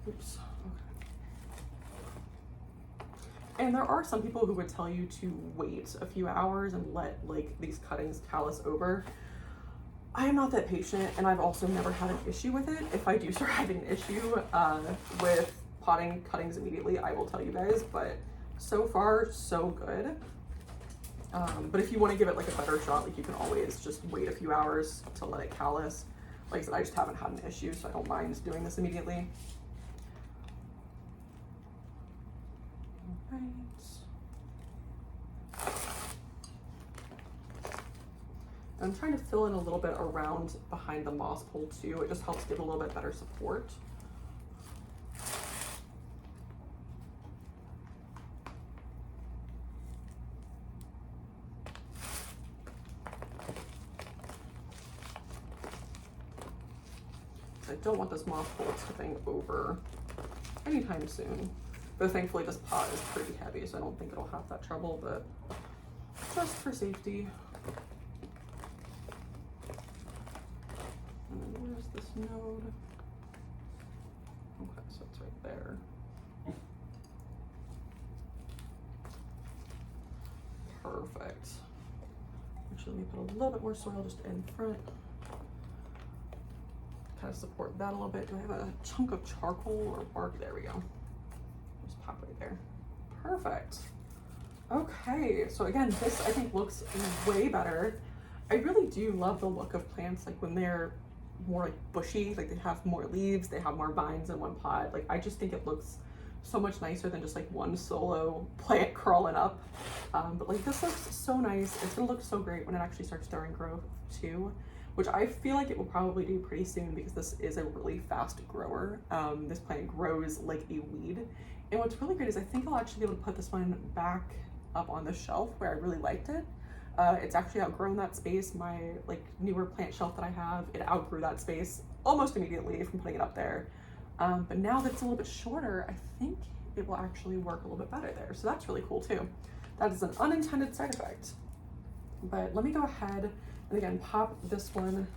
Oops. Okay. And there are some people who would tell you to wait a few hours and let like these cuttings callus over. I am not that patient, and I've also never had an issue with it. If I do start having an issue with potting cuttings immediately, I will tell you guys, but so far so good. But if you want to give it like a better shot, like you can always just wait a few hours to let it callus. Like I said, I just haven't had an issue, so I don't mind doing this immediately. Right. I'm trying to fill in a little bit around behind the moss pole too. It just helps give a little bit better support. I don't want this moth hole tipping over anytime soon. But thankfully this pot is pretty heavy, so I don't think it'll have that trouble, but just for safety. And then where's this node? Okay, so it's right there. Perfect. Actually, let me put a little bit more soil just in front. Kind of support that a little bit. Do I have a chunk of charcoal or bark? There we go. Just pop right there. Perfect. Okay, so again, this I think looks way better. I really do love the look of plants, like when they're more like bushy, like they have more leaves, they have more vines in one pot. Like I just think it looks so much nicer than just like one solo plant crawling up. But like this looks so nice. It's gonna look so great when it actually starts throwing growth too, which I feel like it will probably do pretty soon because this is a really fast grower. This plant grows like a weed. And what's really great is I think I'll actually be able to put this one back up on the shelf where I really liked it. It's actually outgrown that space. My like newer plant shelf that I have, it outgrew that space almost immediately from putting it up there. But now that it's a little bit shorter, I think it will actually work a little bit better there. So that's really cool too. That is an unintended side effect. But let me go ahead and again, pop this one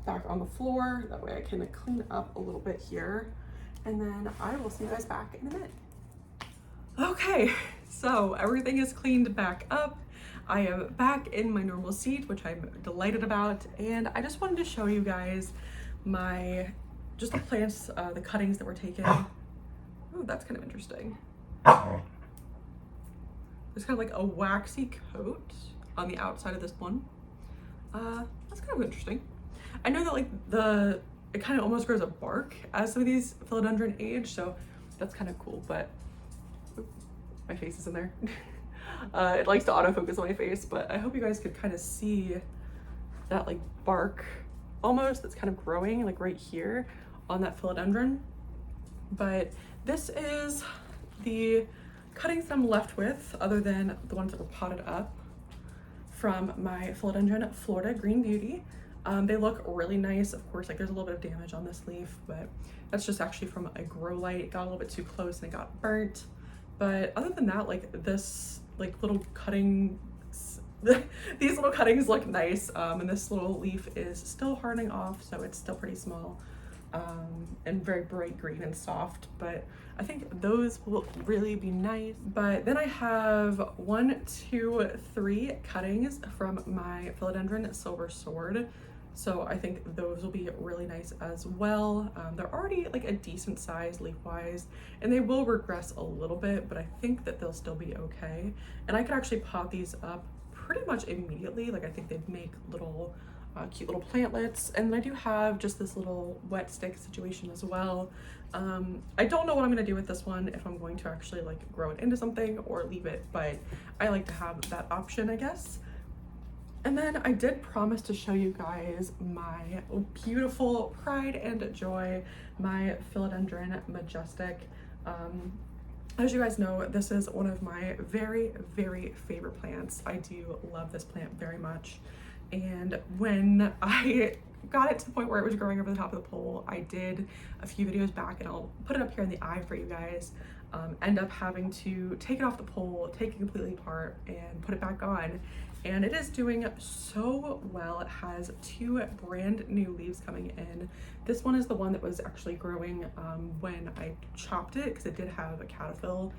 back on the floor. That way I can clean up a little bit here. And then I will see you guys back in a minute. Okay, so everything is cleaned back up. I am back in my normal seat, which I'm delighted about. And I just wanted to show you guys just the plants, the cuttings that were taken. Oh, that's kind of interesting. There's kind of like a waxy coat on the outside of this one. That's kind of interesting. I know that like it kind of almost grows a bark as some of these philodendron age, so that's kind of cool, but oops, my face is in there. It likes to autofocus on my face, but I hope you guys could kind of see that like bark almost that's kind of growing like right here on that philodendron. But this is the cuttings that I'm left with, other than the ones that were potted up from my Philodendron Florida Green Beauty. They look really nice. Of course, like there's a little bit of damage on this leaf, but that's just actually from a grow light. It got a little bit too close and it got burnt. But other than that, like this like little cuttings, these little cuttings look nice. And this little leaf is still hardening off, so it's still pretty small. And very bright green and soft, but I think those will really be nice. But then I have 1, 2, 3 cuttings from my Philodendron Silver Sword. So I think those will be really nice as well. They're already like a decent size leaf-wise, and they will regress a little bit, but I think that they'll still be okay. And I could actually pot these up pretty much immediately. Like I think they'd make little cute little plantlets, and I do have just this little wet stick situation as well. I don't know what I'm gonna do with this one, if I'm going to actually like grow it into something or leave it, but I like to have that option, I guess. And then I did promise to show you guys my beautiful pride and joy, my Philodendron Majestic. As you guys know, this is one of my very, very favorite plants. I do love this plant very much. And when I got it to the point where it was growing over the top of the pole, I did a few videos back, and I'll put it up here in the eye for you guys, end up having to take it off the pole, take it completely apart, and put it back on. And it is doing so well. It has 2 brand new leaves coming in. This one is the one that was actually growing when I chopped it, because it did have a caterpillar.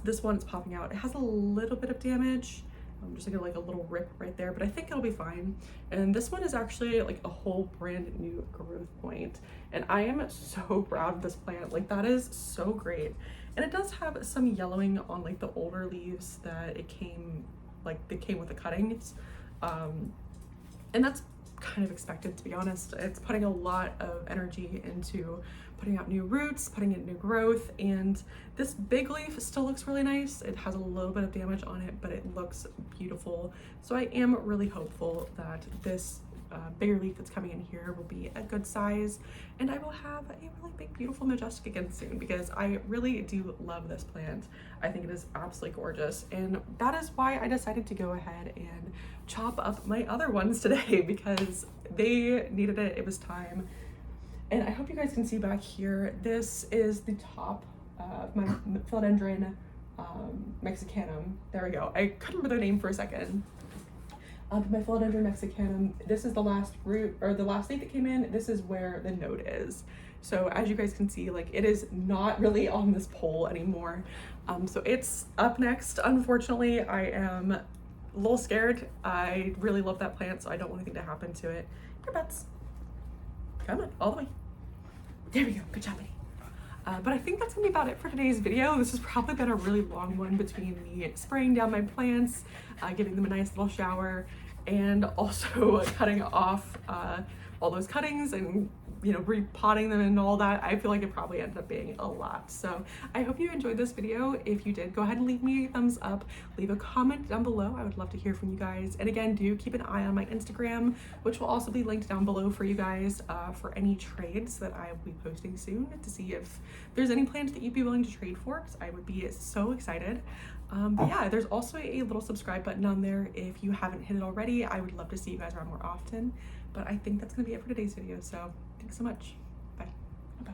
This one is popping out. It has a little bit of damage. I'm just like a little rip right there, but I think it'll be fine. And this one is actually like a whole brand new growth point, and I am so proud of this plant. Like that is so great. And it does have some yellowing on like the older leaves that they came with the cuttings, and that's kind of expected, to be honest. It's putting a lot of energy into putting out new roots, putting in new growth, and this big leaf still looks really nice. It has a little bit of damage on it, but it looks beautiful. So I am really hopeful that this bigger leaf that's coming in here will be a good size, and I will have a really big, beautiful Majestic again soon, because I really do love this plant. I think it is absolutely gorgeous, and that is why I decided to go ahead and chop up my other ones today, because they needed it. It was time. And I hope you guys can see back here, this is the top of my Philodendron Mexicanum. There we go. I couldn't remember the name for a second. My Philodendron Mexicanum, this is the last root, or the last leaf that came in. This is where the node is. So as you guys can see, like, it is not really on this pole anymore. So it's up next. Unfortunately, I am a little scared. I really love that plant, so I don't want anything to happen to it. Your butts. Come on, all the way. There we go. Good job, buddy. But I think that's gonna be about it for today's video. This has probably been a really long one between me spraying down my plants, giving them a nice little shower, and also cutting off all those cuttings and, you know, repotting them and all that. I feel like it probably ended up being a lot. So I hope you enjoyed this video. If you did, go ahead and leave me a thumbs up, leave a comment down below. I would love to hear from you guys. And again, do keep an eye on my Instagram, which will also be linked down below for you guys for any trades that I will be posting soon, to see if there's any plants that you'd be willing to trade for, because I would be so excited. But yeah, there's also a little subscribe button on there if you haven't hit it already. I would love to see you guys around more often. But I think that's gonna be it for today's video. So thanks so much. Bye. Bye.